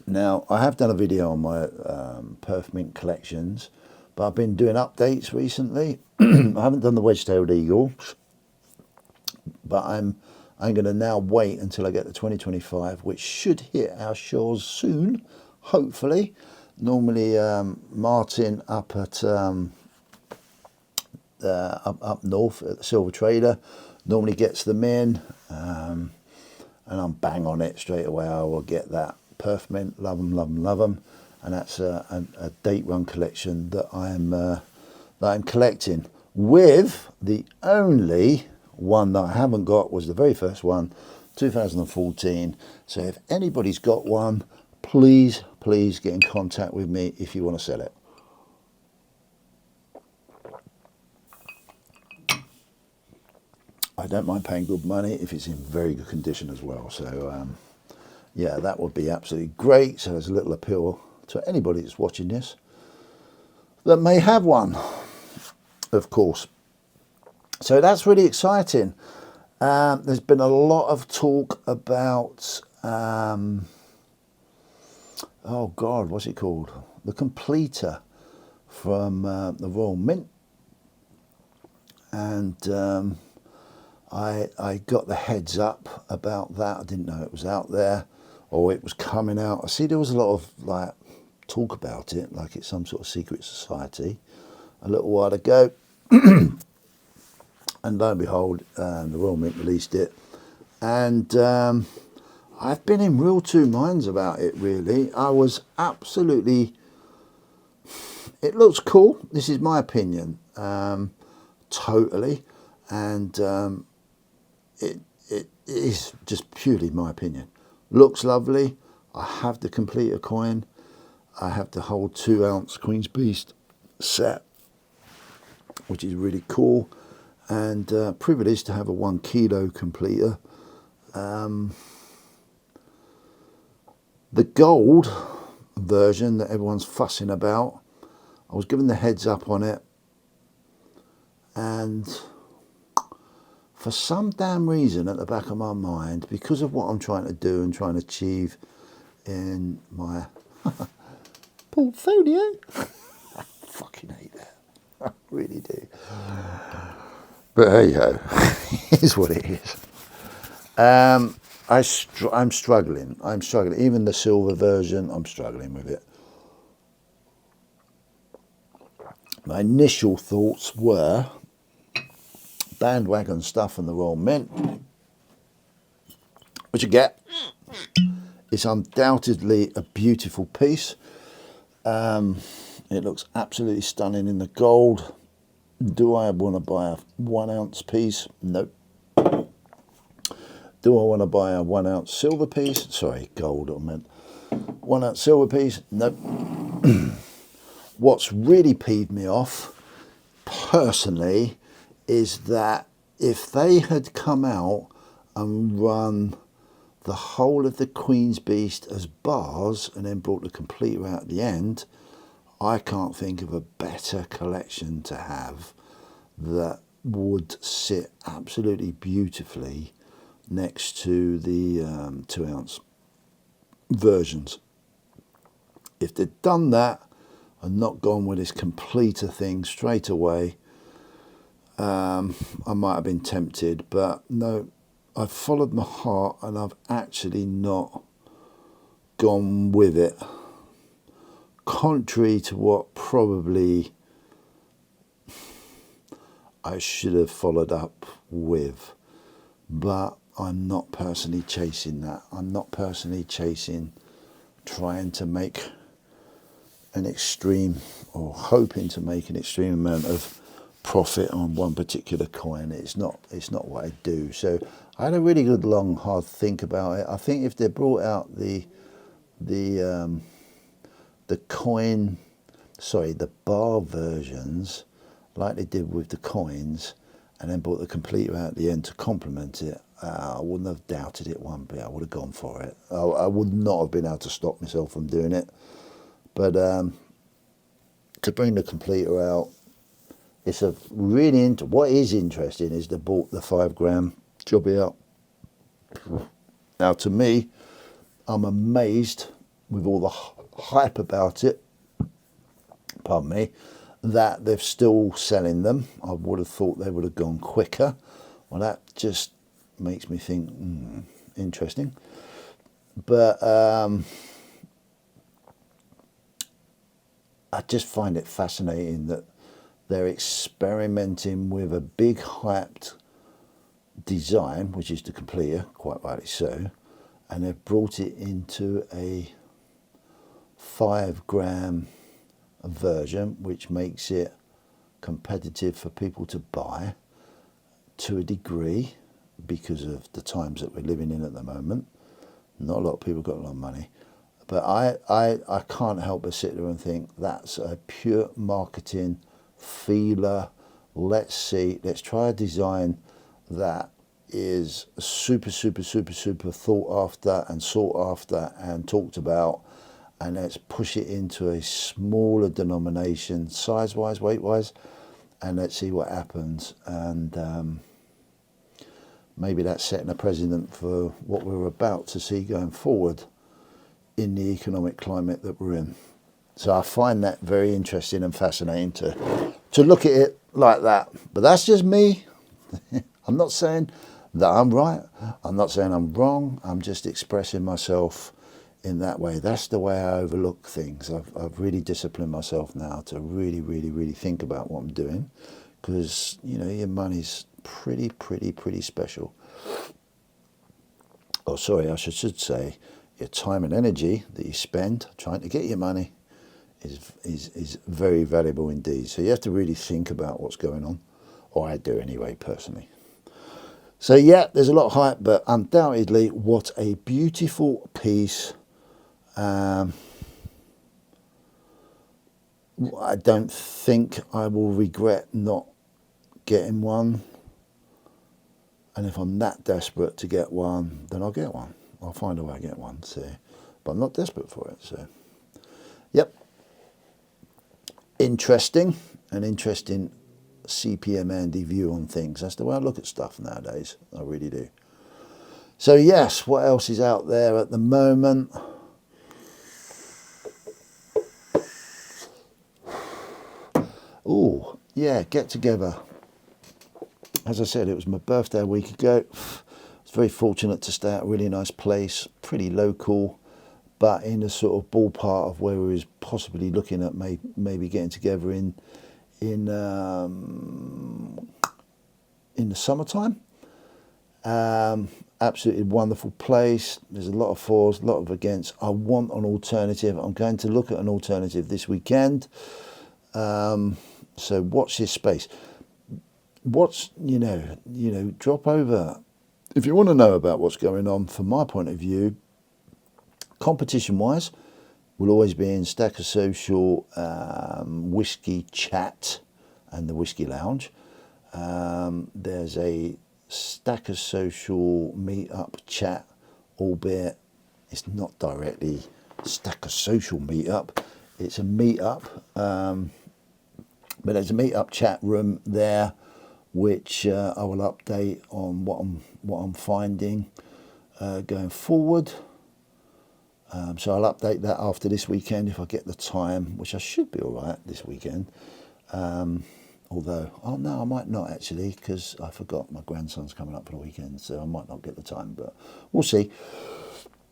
Now, I have done a video on my Perth Mint collections, but I've been doing updates recently. I haven't done the wedge-tailed eagle, but I'm going to now wait until I get the 2025, which should hit our shores soon, hopefully. Normally, Martin up at up north at the Silver Trader normally gets them in, and I'm bang on it straight away. I will get that Perth Mint, love them, love them, love them, and that's a date run collection that I'm collecting. With the only one that I haven't got was the very first one, 2014. So if anybody's got one, please get in contact with me if you want to sell it. I don't mind paying good money if it's in very good condition as well. So yeah, that would be absolutely great. So there's a little appeal to anybody that's watching this that may have one, of course. So that's really exciting. There's been a lot of talk about oh God, what's it called? The completer from the Royal Mint. And I got the heads up about that. I didn't know it was out there or it was coming out. I see there was a lot of like talk about it, like it's some sort of secret society a little while ago. And lo and behold, the Royal Mint released it. And I've been in real 2 minds about it, really. I was absolutely... It looks cool. This is my opinion. Totally. And it is just purely my opinion. Looks lovely. I have the completer coin. I have the whole 2-ounce Queen's Beast set, which is really cool. And privileged to have a 1 kilo completer. The gold version that everyone's fussing about, I was given the heads up on it, and for some damn reason at the back of my mind, because of what I'm trying to do and trying to achieve in my portfolio, I fucking hate that. I really do. But hey ho, it's what it is. I'm struggling. Even the silver version, I'm struggling with it. My initial thoughts were bandwagon stuff from the Royal Mint, which you get. It's undoubtedly a beautiful piece. It looks absolutely stunning in the gold. Do I want to buy a 1-ounce piece? Nope. Do I want to buy a 1-ounce silver piece? Sorry, gold I meant. 1-ounce silver piece? Nope. What's really peeved me off, personally, is that if they had come out and run the whole of the Queen's Beast as bars and then brought the completer out at the end, I can't think of a better collection to have that would sit absolutely beautifully next to the 2-ounce versions. If they'd done that and not gone with this completer thing straight away, I might have been tempted, but no, I've followed my heart and I've actually not gone with it, contrary to what probably I should have followed up with. But I'm not personally chasing that. I'm not personally chasing trying to make an extreme, or hoping to make an extreme amount of profit on one particular coin. It's not what I do. So I had a really good long hard think about it. I think if they brought out the bar versions like they did with the coins, and then brought the completer out at the end to complement it, I wouldn't have doubted it one bit. I would have gone for it. I would not have been able to stop myself from doing it. But to bring the completer out, it's a really what is interesting is they bought the 5 gram job out. Now, to me, I'm amazed with all the hype about it, pardon me, that they're still selling them. I would have thought they would have gone quicker. Well, that just makes me think, interesting. But I just find it fascinating that they're experimenting with a big hyped design, which is the completer, quite rightly so, and they've brought it into a 5 gram version, which makes it competitive for people to buy to a degree because of the times that we're living in at the moment. Not a lot of people got a lot of money, but I can't help but sit there and think that's a pure marketing feeler. Let's try a design that is super thought after and sought after and talked about, and let's push it into a smaller denomination, size wise, weight wise, and let's see what happens. And maybe that's setting a precedent for what we're about to see going forward in the economic climate that we're in. So I find that very interesting and fascinating to look at it like that. But that's just me. I'm not saying that I'm right. I'm not saying I'm wrong. I'm just expressing myself in that way. That's the way I overlook things. I've really disciplined myself now to really think about what I'm doing, because your money's pretty special. Oh, sorry, I should say your time and energy that you spend trying to get your money is very valuable indeed. So you have to really think about what's going on, or I do anyway, personally. So yeah, there's a lot of hype, but undoubtedly, what a beautiful piece. I don't think I will regret not getting one. And if I'm that desperate to get one, then I'll get one. I'll find a way to get one. So, but I'm not desperate for it. So, yep. Interesting CPM Andy view on things. That's the way I look at stuff nowadays. I really do. So yes, what else is out there at the moment? Oh, yeah, get together. As I said, it was my birthday a week ago. I was very fortunate to stay at a really nice place, pretty local, but in a sort of ballpark of where we was possibly looking at maybe getting together in the summertime. Absolutely wonderful place. There's a lot of fors, a lot of against. I want an alternative. I'm going to look at an alternative this weekend. So watch this space. What's, drop over. If you want to know about what's going on, from my point of view, competition-wise, we'll always be in Stacker Social, Whisky Chat and the Whisky Lounge. There's a Stacker Social meetup chat, albeit it's not directly Stacker Social meetup, it's a meetup, but there's a meetup chat room there, which I will update on what I'm finding going forward. So I'll update that after this weekend if I get the time, which I should be all right this weekend. Although, oh no, I might not actually, because I forgot my grandson's coming up for the weekend, so I might not get the time, but we'll see.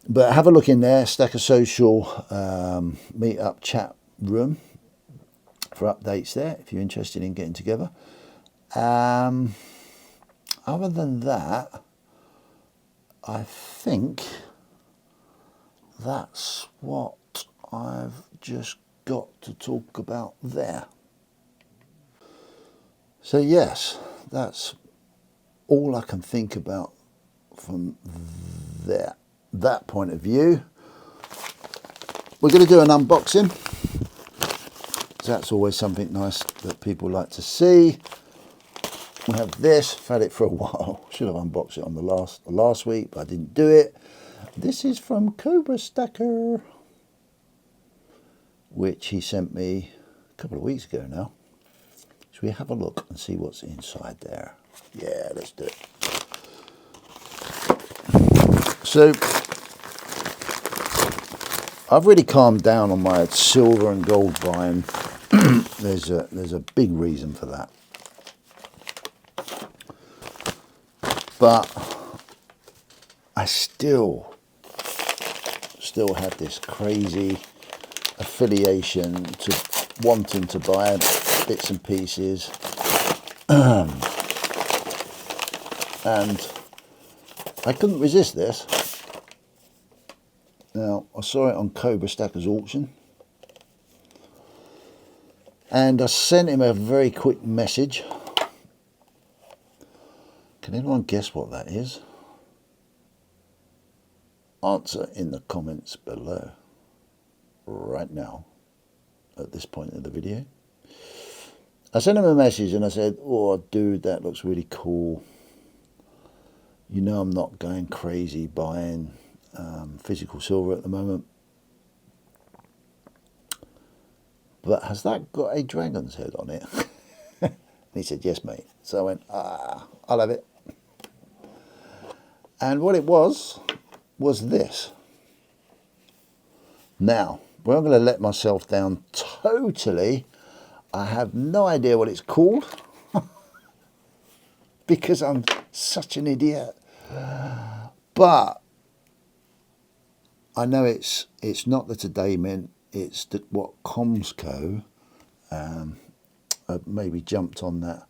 But have a look in there, Stacker Social meetup chat room for updates there if you're interested in getting together. Other than that, I think that's what I've just got to talk about there. So yes, that's all I can think about from that point of view. We're going to do an unboxing. So that's always something nice that people like to see. We have this, I've had it for a while. Should have unboxed it on the last week, but I didn't do it. This is from Cobra Stacker, which he sent me a couple of weeks ago now. Should we have a look and see what's inside there? Yeah, let's do it. So, I've really calmed down on my silver and gold buying. There's a big reason for that. But I still have this crazy affiliation to wanting to buy bits and pieces, and I couldn't resist this. Now, I saw it on Cobra Stacker's auction, and I sent him a very quick message. Can anyone guess what that is? Answer in the comments below right now at this point in the video. I sent him a message and I said, oh dude, that looks really cool. You know I'm not going crazy buying physical silver at the moment, but has that got a dragon's head on it? And he said, yes mate. So I went, I'll have it. And what it was this. Now, where I'm going to let myself down totally, I have no idea what it's called because I'm such an idiot. But I know it's not the Today Mint, it's what Comsco maybe jumped on that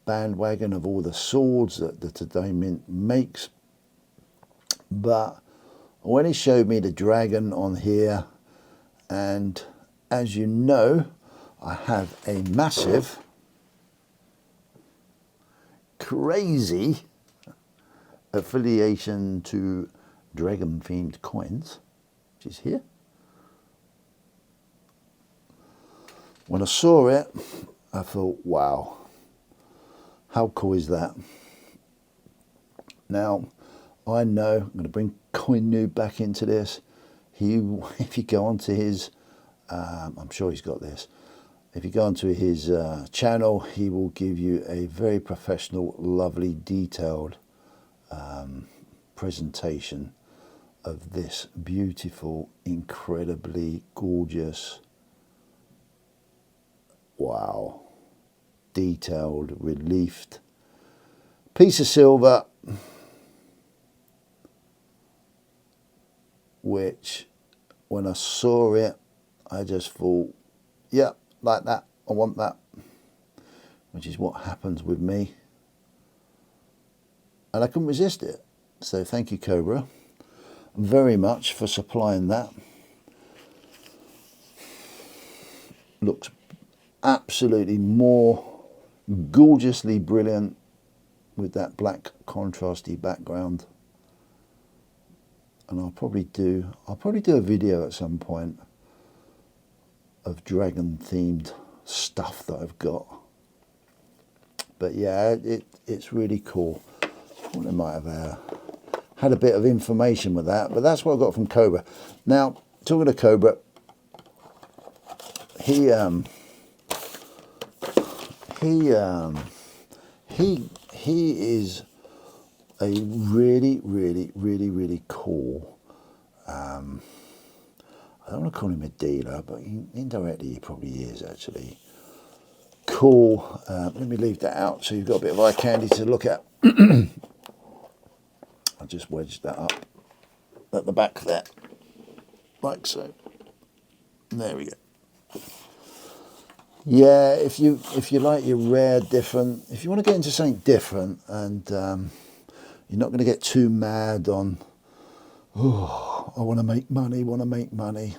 bandwagon of all the swords that the Today Mint makes. But when he showed me the dragon on here, and as you know, I have a massive, crazy affiliation to dragon themed coins, which is here. When I saw it, I thought, wow, how cool is that? Now, I know I'm going to bring Coin Noob back into this. If you go onto his, I'm sure he's got this. If you go onto his channel, he will give you a very professional, lovely, detailed presentation of this beautiful, incredibly gorgeous, wow, detailed, reliefed piece of silver, which when I saw it, I just thought, yeah, like that, I want that, which is what happens with me. And I couldn't resist it. So thank you, Cobra, very much for supplying that. Looks absolutely more gorgeously brilliant with that black contrasty background. And I'll probably do a video at some point of dragon themed stuff that I've got. But yeah, it's really cool. Well, they might have had a bit of information with that, but that's what I got from Cobra. Now, talking to Cobra, he is a really cool. I don't want to call him a dealer, but indirectly he probably is actually. Cool. Let me leave that out so you've got a bit of eye candy to look at. I just wedged that up at the back there, like so. There we go. Yeah, if you like your rare, different, if you want to get into something different, and you're not going to get too mad on, oh, I want to make money,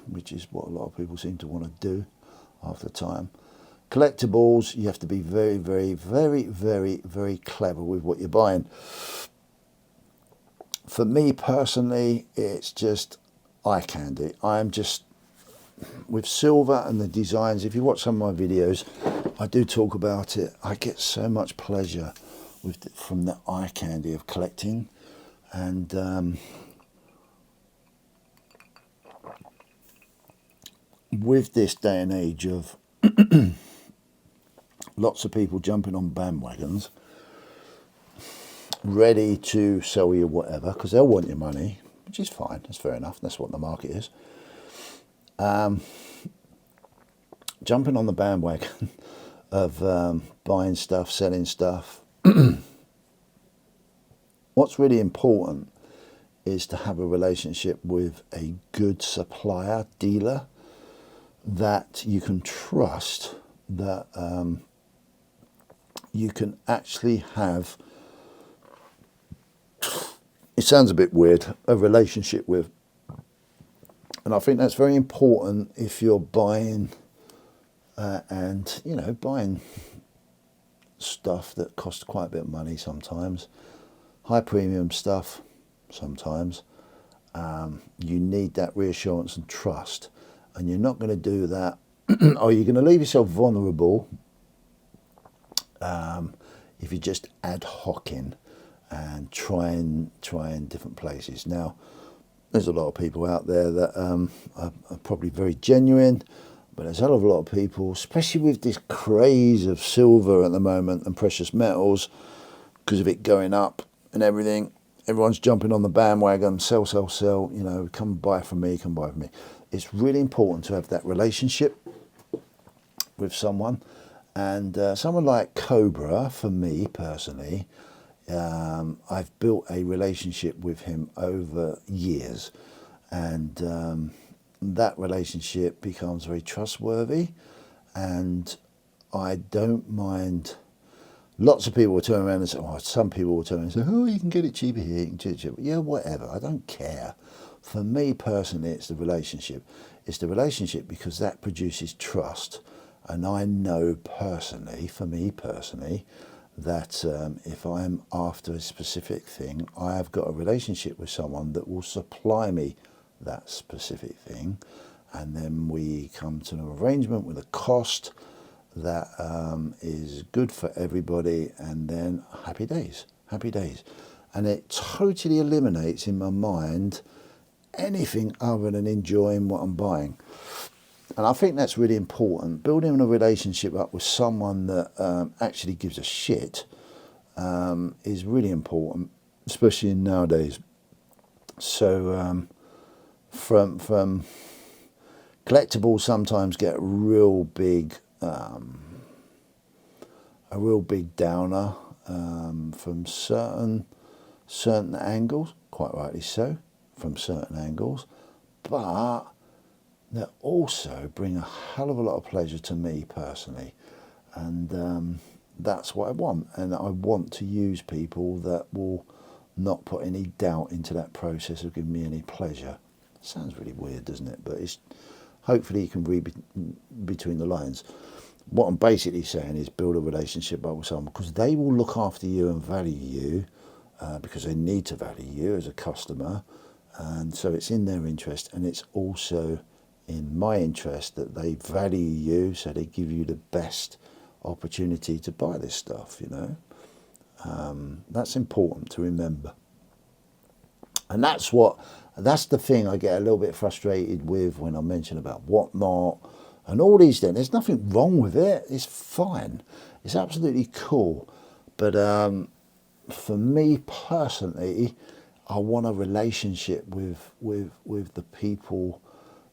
which is what a lot of people seem to want to do after time. Collectibles, you have to be very clever with what you're buying. For me personally, it's just eye candy. I'm just, with silver and the designs, if you watch some of my videos, I do talk about it. I get so much pleasure from the eye candy of collecting. And with this day and age of lots of people jumping on bandwagons, ready to sell you whatever, because they'll want your money, which is fine, that's fair enough, that's what the market is. Jumping on the bandwagon of buying stuff, selling stuff. What's really important is to have a relationship with a good supplier, dealer, that you can trust, that you can actually have, it sounds a bit weird, a relationship with. And I think that's very important if you're buying buying stuff that costs quite a bit of money sometimes, high premium stuff sometimes. You need that reassurance and trust, and you're not going to do that or you're going to leave yourself vulnerable if you're just ad hocing and trying different places. Now, there's a lot of people out there that are probably very genuine, but there's a hell of a lot of people, especially with this craze of silver at the moment and precious metals, because of it going up and everything. Everyone's jumping on the bandwagon, sell, come buy from me, come buy from me. It's really important to have that relationship with someone. And someone like Cobra, for me personally, I've built a relationship with him over years, and that relationship becomes very trustworthy, and I don't mind. Lots of people will turn around and say, some people will turn around and say, oh, you can get it cheaper here, you can get it cheaper. Yeah, whatever, I don't care. For me personally, it's the relationship. It's the relationship because that produces trust. And I know personally, for me personally, that if I'm after a specific thing, I have got a relationship with someone that will supply me that specific thing. And then we come to an arrangement with a cost that is good for everybody, and then happy days. And it totally eliminates in my mind anything other than enjoying what I'm buying. And I think that's really important. Building a relationship up with someone that actually gives a shit is really important, especially nowadays. So from collectibles sometimes get a real big downer from certain angles, quite rightly so, from certain angles, but they also bring a hell of a lot of pleasure to me personally, and that's what I want. And I want to use people that will not put any doubt into that process of giving me any pleasure. Sounds really weird, doesn't it? But it's hopefully you can read between the lines. What I'm basically saying is build a relationship up with someone, because they will look after you and value you, because they need to value you as a customer, and so it's in their interest, and it's also in my interest that they value you, so they give you the best opportunity to buy this stuff, you know. That's important to remember. And that's the thing I get a little bit frustrated with when I mention about Whatnot and all these things. There's nothing wrong with it. It's fine. It's absolutely cool. But for me personally, I want a relationship with the people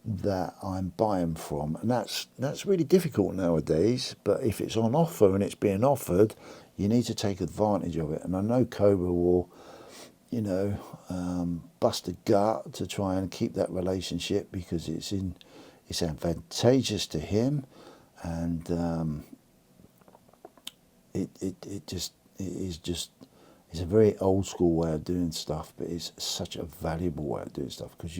that I'm buying from, and that's really difficult nowadays. But if it's on offer and it's being offered, you need to take advantage of it. And I know Cobra will, you know, bust a gut to try and keep that relationship because it's advantageous to him, and it's a very old school way of doing stuff, but it's such a valuable way of doing stuff because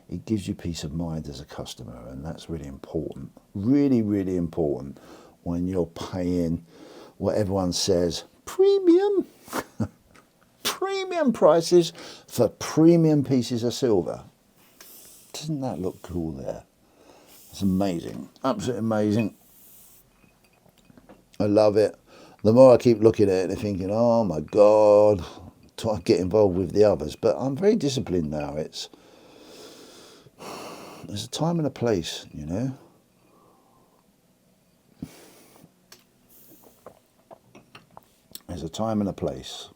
it gives you peace of mind as a customer, and that's really important. Really, really important when you're paying what everyone says premium, premium prices for premium pieces of silver. Doesn't that look cool there? It's amazing, absolutely amazing. I love it. The more I keep looking at it and thinking, oh my God, try to get involved with the others. But I'm very disciplined now. There's a time and a place, you know. There's a time and a place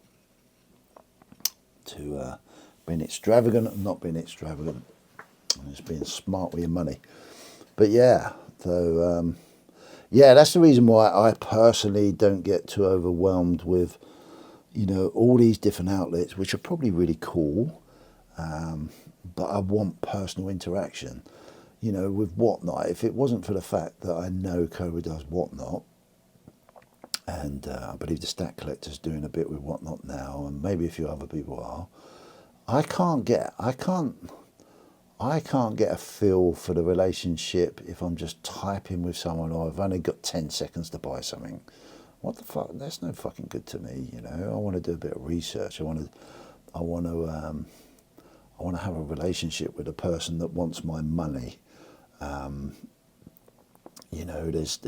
to being extravagant and not being extravagant. And it's being smart with your money. But yeah, so yeah, that's the reason why I personally don't get too overwhelmed with, you know, all these different outlets, which are probably really cool. But I want personal interaction, you know, with Whatnot. If it wasn't for the fact that I know Cobra does Whatnot, and I believe the Stat Collector's doing a bit with Whatnot now, and maybe a few other people are, I can't get a feel for the relationship if I'm just typing with someone or I've only got 10 seconds to buy something. What the fuck? That's no fucking good to me, you know. I want to do a bit of research. I want to have a relationship with a person that wants my money. You know, there's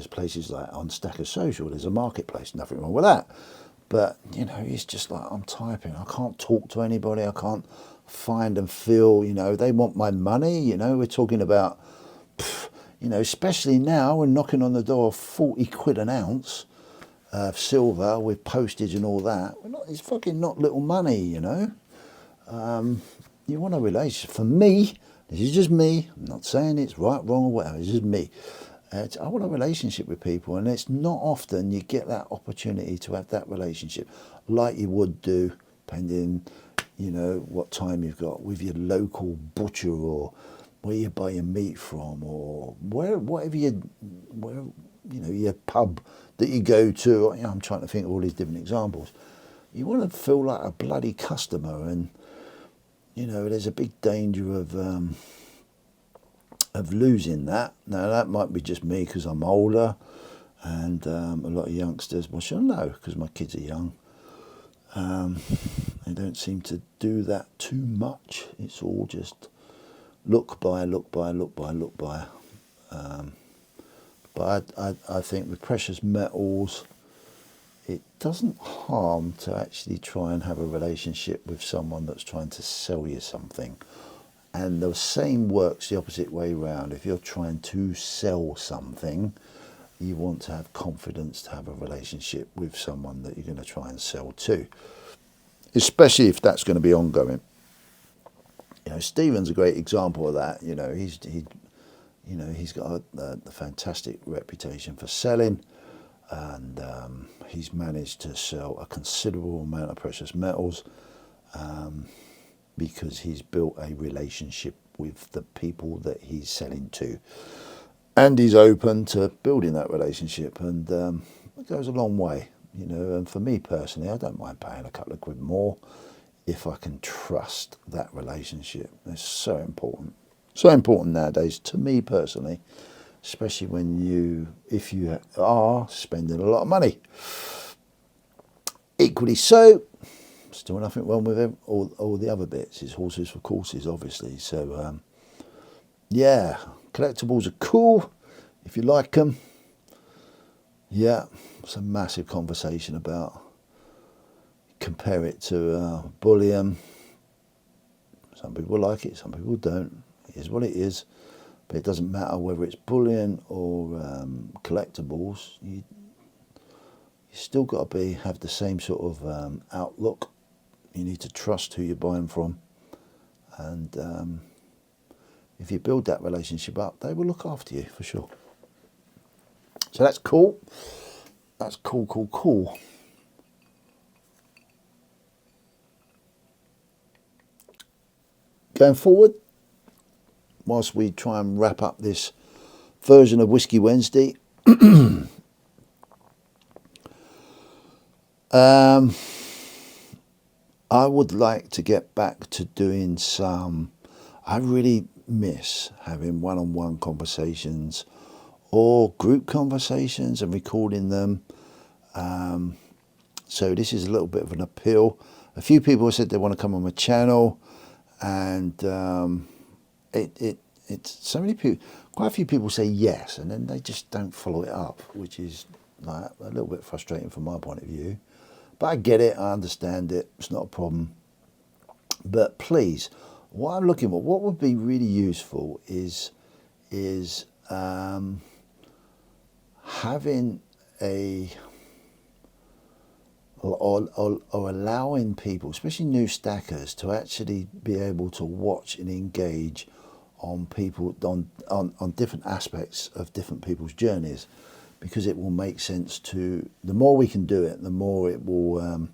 places like on Stacker Social, there's a marketplace, nothing wrong with that. But, you know, it's just like I'm typing. I can't talk to anybody. I can't find and feel, you know, they want my money. You know, we're talking about, you know, especially now we're knocking on the door of 40 quid an ounce of silver with postage and all that. It's fucking not little money, you know. You want a relationship. For me, this is just me. I'm not saying it's right, wrong, or whatever. It's just me. I want a relationship with people, and it's not often you get that opportunity to have that relationship like you would do, depending, you know, what time you've got with your local butcher or where you buy your meat from, or whatever you know, your pub that you go to. You know, I'm trying to think of all these different examples. You want to feel like a bloody customer, and you know, there's a big danger of losing that. Now that might be just me because I'm older, and a lot of youngsters, well, I know because my kids are young. They don't seem to do that too much. It's all just look by. But I think with precious metals, it doesn't harm to actually try and have a relationship with someone that's trying to sell you something. And the same works the opposite way around. If you're trying to sell something, you want to have confidence to have a relationship with someone that you're going to try and sell to, especially if that's going to be ongoing. You know, Stephen's a great example of that. You know, he's got a fantastic reputation for selling, and he's managed to sell a considerable amount of precious metals because he's built a relationship with the people that he's selling to, and he's open to building that relationship, and it goes a long way, you know. And for me personally, I don't mind paying a couple of quid more if I can trust that relationship. It's so important nowadays to me personally, especially if you are spending a lot of money. Equally so, still nothing wrong with all the other bits. It's horses for courses, obviously. So yeah, collectibles are cool if you like them. Yeah, it's a massive conversation about, compare it to bullion. Some people like it, some people don't. It is what it is. But it doesn't matter whether it's bullion or collectibles. You still got to have the same sort of outlook. You need to trust who you're buying from, and if you build that relationship up, they will look after you for sure. So that's cool. That's cool, cool, cool. Going forward, whilst we try and wrap up this version of Whisky Wednesday, I would like to get back to doing some. I really miss having one-on-one conversations or group conversations and recording them. So this is a little bit of an appeal. A few people said they want to come on my channel, and it's so many people. Quite a few people say yes, and then they just don't follow it up, which is like a little bit frustrating from my point of view. But I get it, I understand it. It's not a problem. But please, what I'm looking for, what would be really useful is having a or allowing people, especially new stackers, to actually be able to watch and engage on people on different aspects of different people's journeys, because it will make sense to, the more we can do it, the more it will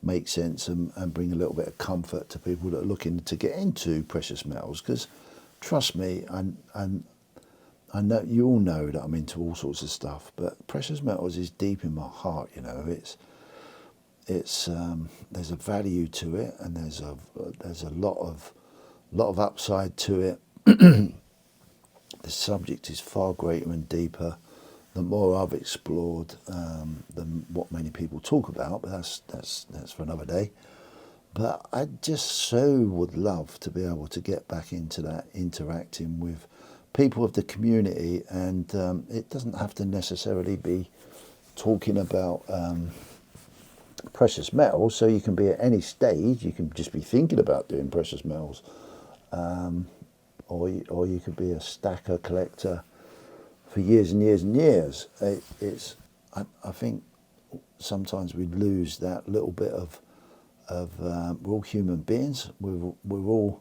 make sense and bring a little bit of comfort to people that are looking to get into precious metals. Because trust me, I know you all know that I'm into all sorts of stuff, but precious metals is deep in my heart. You know, it's there's a value to it, and there's a lot of upside to it. The subject is far greater and deeper the more I've explored than what many people talk about, but that's for another day. But I just so would love to be able to get back into that, interacting with people of the community, and it doesn't have to necessarily be talking about precious metals. So you can be at any stage, you can just be thinking about doing precious metals, or you could be a stacker, collector for years and years and years. I think sometimes we lose that little bit of we're all human beings. We're all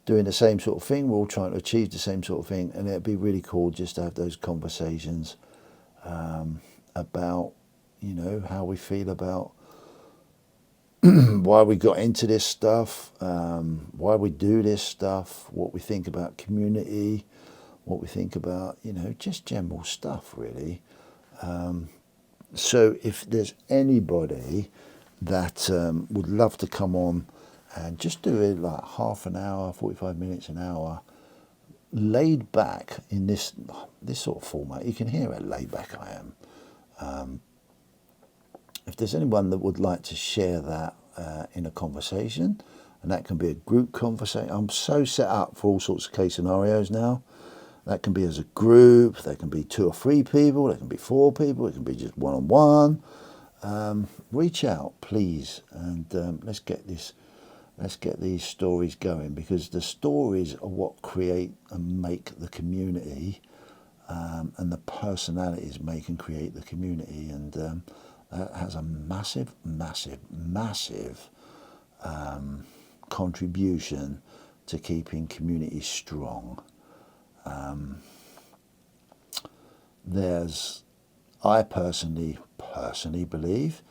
doing the same sort of thing. We're all trying to achieve the same sort of thing, and it'd be really cool just to have those conversations about, you know, how we feel about why we got into this stuff, why we do this stuff, what we think about community, what we think about, you know, just general stuff, really. So if there's anybody that would love to come on and just do it like half an hour, 45 minutes, an hour, laid back in this sort of format, you can hear how laid back I am. If there's anyone that would like to share that in a conversation, and that can be a group conversation. I'm so set up for all sorts of case scenarios now. That can be as a group, there can be 2 or 3 people, there can be 4 people, it can be just one-on-one. Reach out, please, and let's get these stories going, because the stories are what create and make the community, and the personalities make and create the community, and that has a massive, massive, massive contribution to keeping communities strong. I personally believe,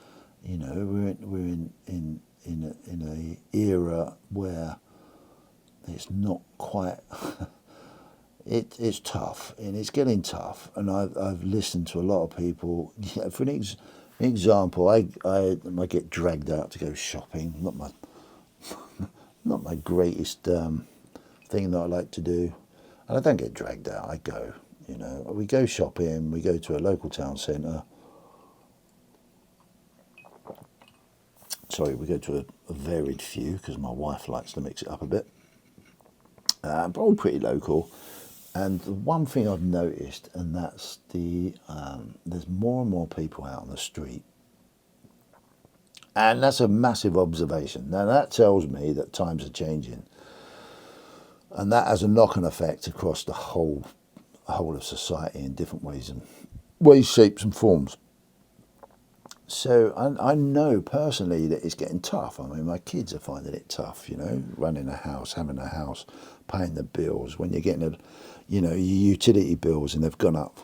you know, we're in an era where it's not quite. It's tough, and it's getting tough. And I've listened to a lot of people. Yeah, for an example, I get dragged out to go shopping. Not my greatest thing that I like to do. And I don't get dragged out, I go, you know. We go shopping, we go to a local town centre. Sorry, we go to a varied few, because my wife likes to mix it up a bit. But all pretty local. And the one thing I've noticed, and that's there's more and more people out on the street. And that's a massive observation. Now that tells me that times are changing. And that has a knock-on effect across the whole of society in different ways, shapes and forms. So I know personally that it's getting tough. I mean, my kids are finding it tough, running a house, having a house, paying the bills. When you're getting, your utility bills and they've gone up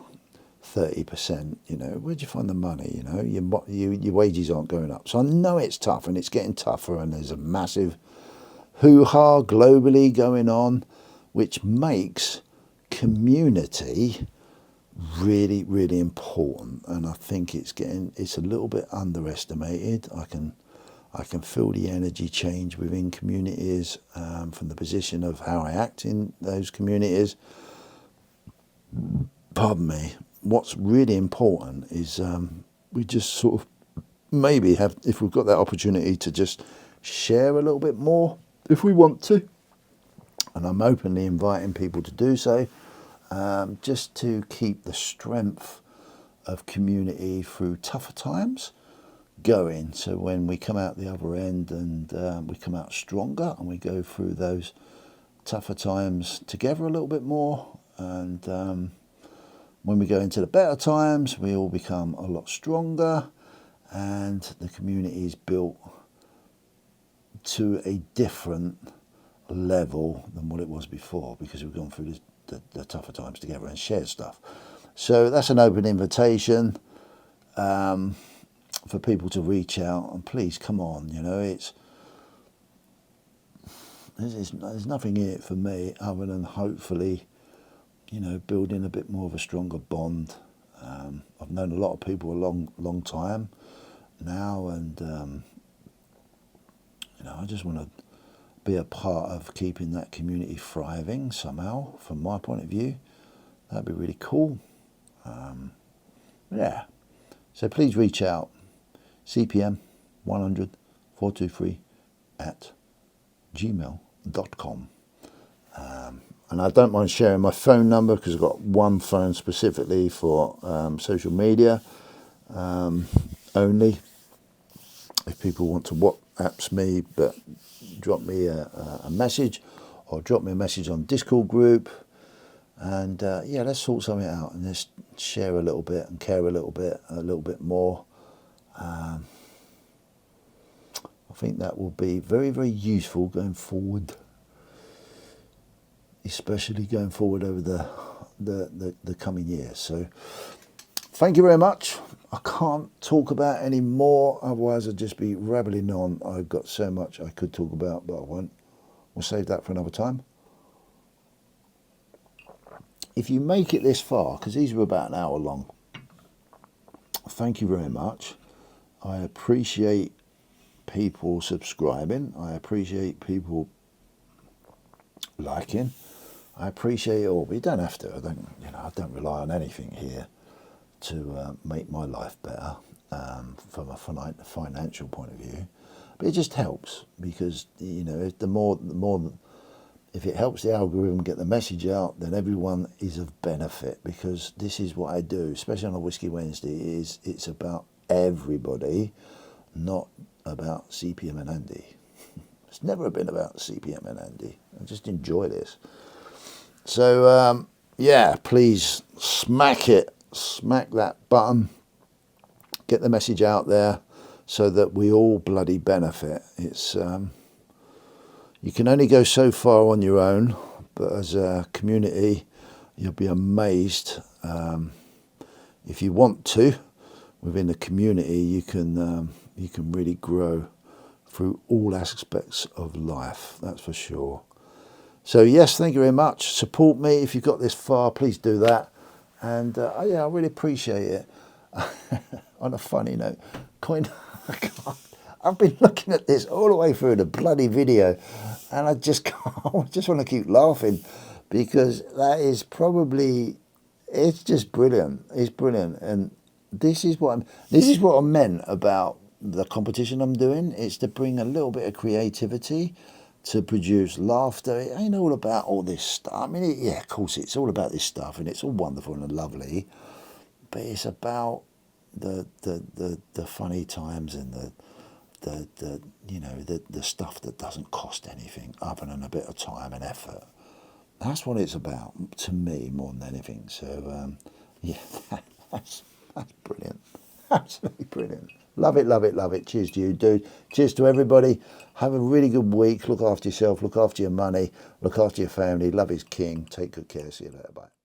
30%, where'd you find the money? Your wages aren't going up. So I know it's tough and it's getting tougher, and there's a massive hoo-ha globally going on, which makes community really, really important. And I think it's a little bit underestimated. I can feel the energy change within communities from the position of how I act in those communities. Pardon me. What's really important is we just sort of maybe have, if we've got that opportunity, to just share a little bit more if we want to. And I'm openly inviting people to do so, just to keep the strength of community through tougher times going. So when we come out the other end and we come out stronger and we go through those tougher times together a little bit more, and when we go into the better times, we all become a lot stronger, and the community is built to a different level than what it was before, because we've gone through the tougher times together and shared stuff. So that's an open invitation for people to reach out, and please come on. There's nothing in it for me other than hopefully building a bit more of a stronger bond. I've known a lot of people a long time now, and I just want to be a part of keeping that community thriving somehow. From my point of view, that'd be really cool. Yeah. So please reach out. CPM 100 423 at gmail.com. And I don't mind sharing my phone number, because I've got one phone specifically for social media only. If people want to WhatsApp me, but drop me a message, or drop me a message on Discord group, and let's sort something out and just share a little bit and care a little bit more. I think that will be very, very useful going forward, especially going forward over the coming years. So thank you very much. I can't talk about any more, otherwise I'd just be rabbling on. I've got so much I could talk about, but I won't. We'll save that for another time. If you make it this far, because these were about an hour long, thank you very much. I appreciate people subscribing. I appreciate people liking. I appreciate it all, but you don't have to. I don't rely on anything here to make my life better from a financial point of view. But it just helps, because if it helps the algorithm get the message out, then everyone is of benefit, because this is what I do, especially on a Whisky Wednesday. It's about everybody, not about CPM and Andy. It's never been about CPM and Andy. I just enjoy this. So please smack that button, get the message out there, so that we all bloody benefit. It's you can only go so far on your own, but as a community, you'll be amazed. If you want to, within the community, you can really grow through all aspects of life. That's for sure. So yes, thank you very much. Support me if you've got this far. Please do that. And I really appreciate it. On a funny note, I've been looking at this all the way through the bloody video, and I just want to keep laughing, because that is probably, it's just brilliant. It's brilliant, and this is what I meant about the competition I'm doing. It's to bring a little bit of creativity to produce laughter. It ain't all about all this stuff. I mean, yeah, of course, it's all about this stuff, and it's all wonderful and lovely, but it's about the funny times and the you know, the stuff that doesn't cost anything other than a bit of time and effort. That's what it's about to me more than anything. So yeah, that's brilliant. Absolutely brilliant. Love it, love it, love it. Cheers to you, dude. Cheers to everybody. Have a really good week. Look after yourself. Look after your money. Look after your family. Love is king. Take good care. See you later. Bye.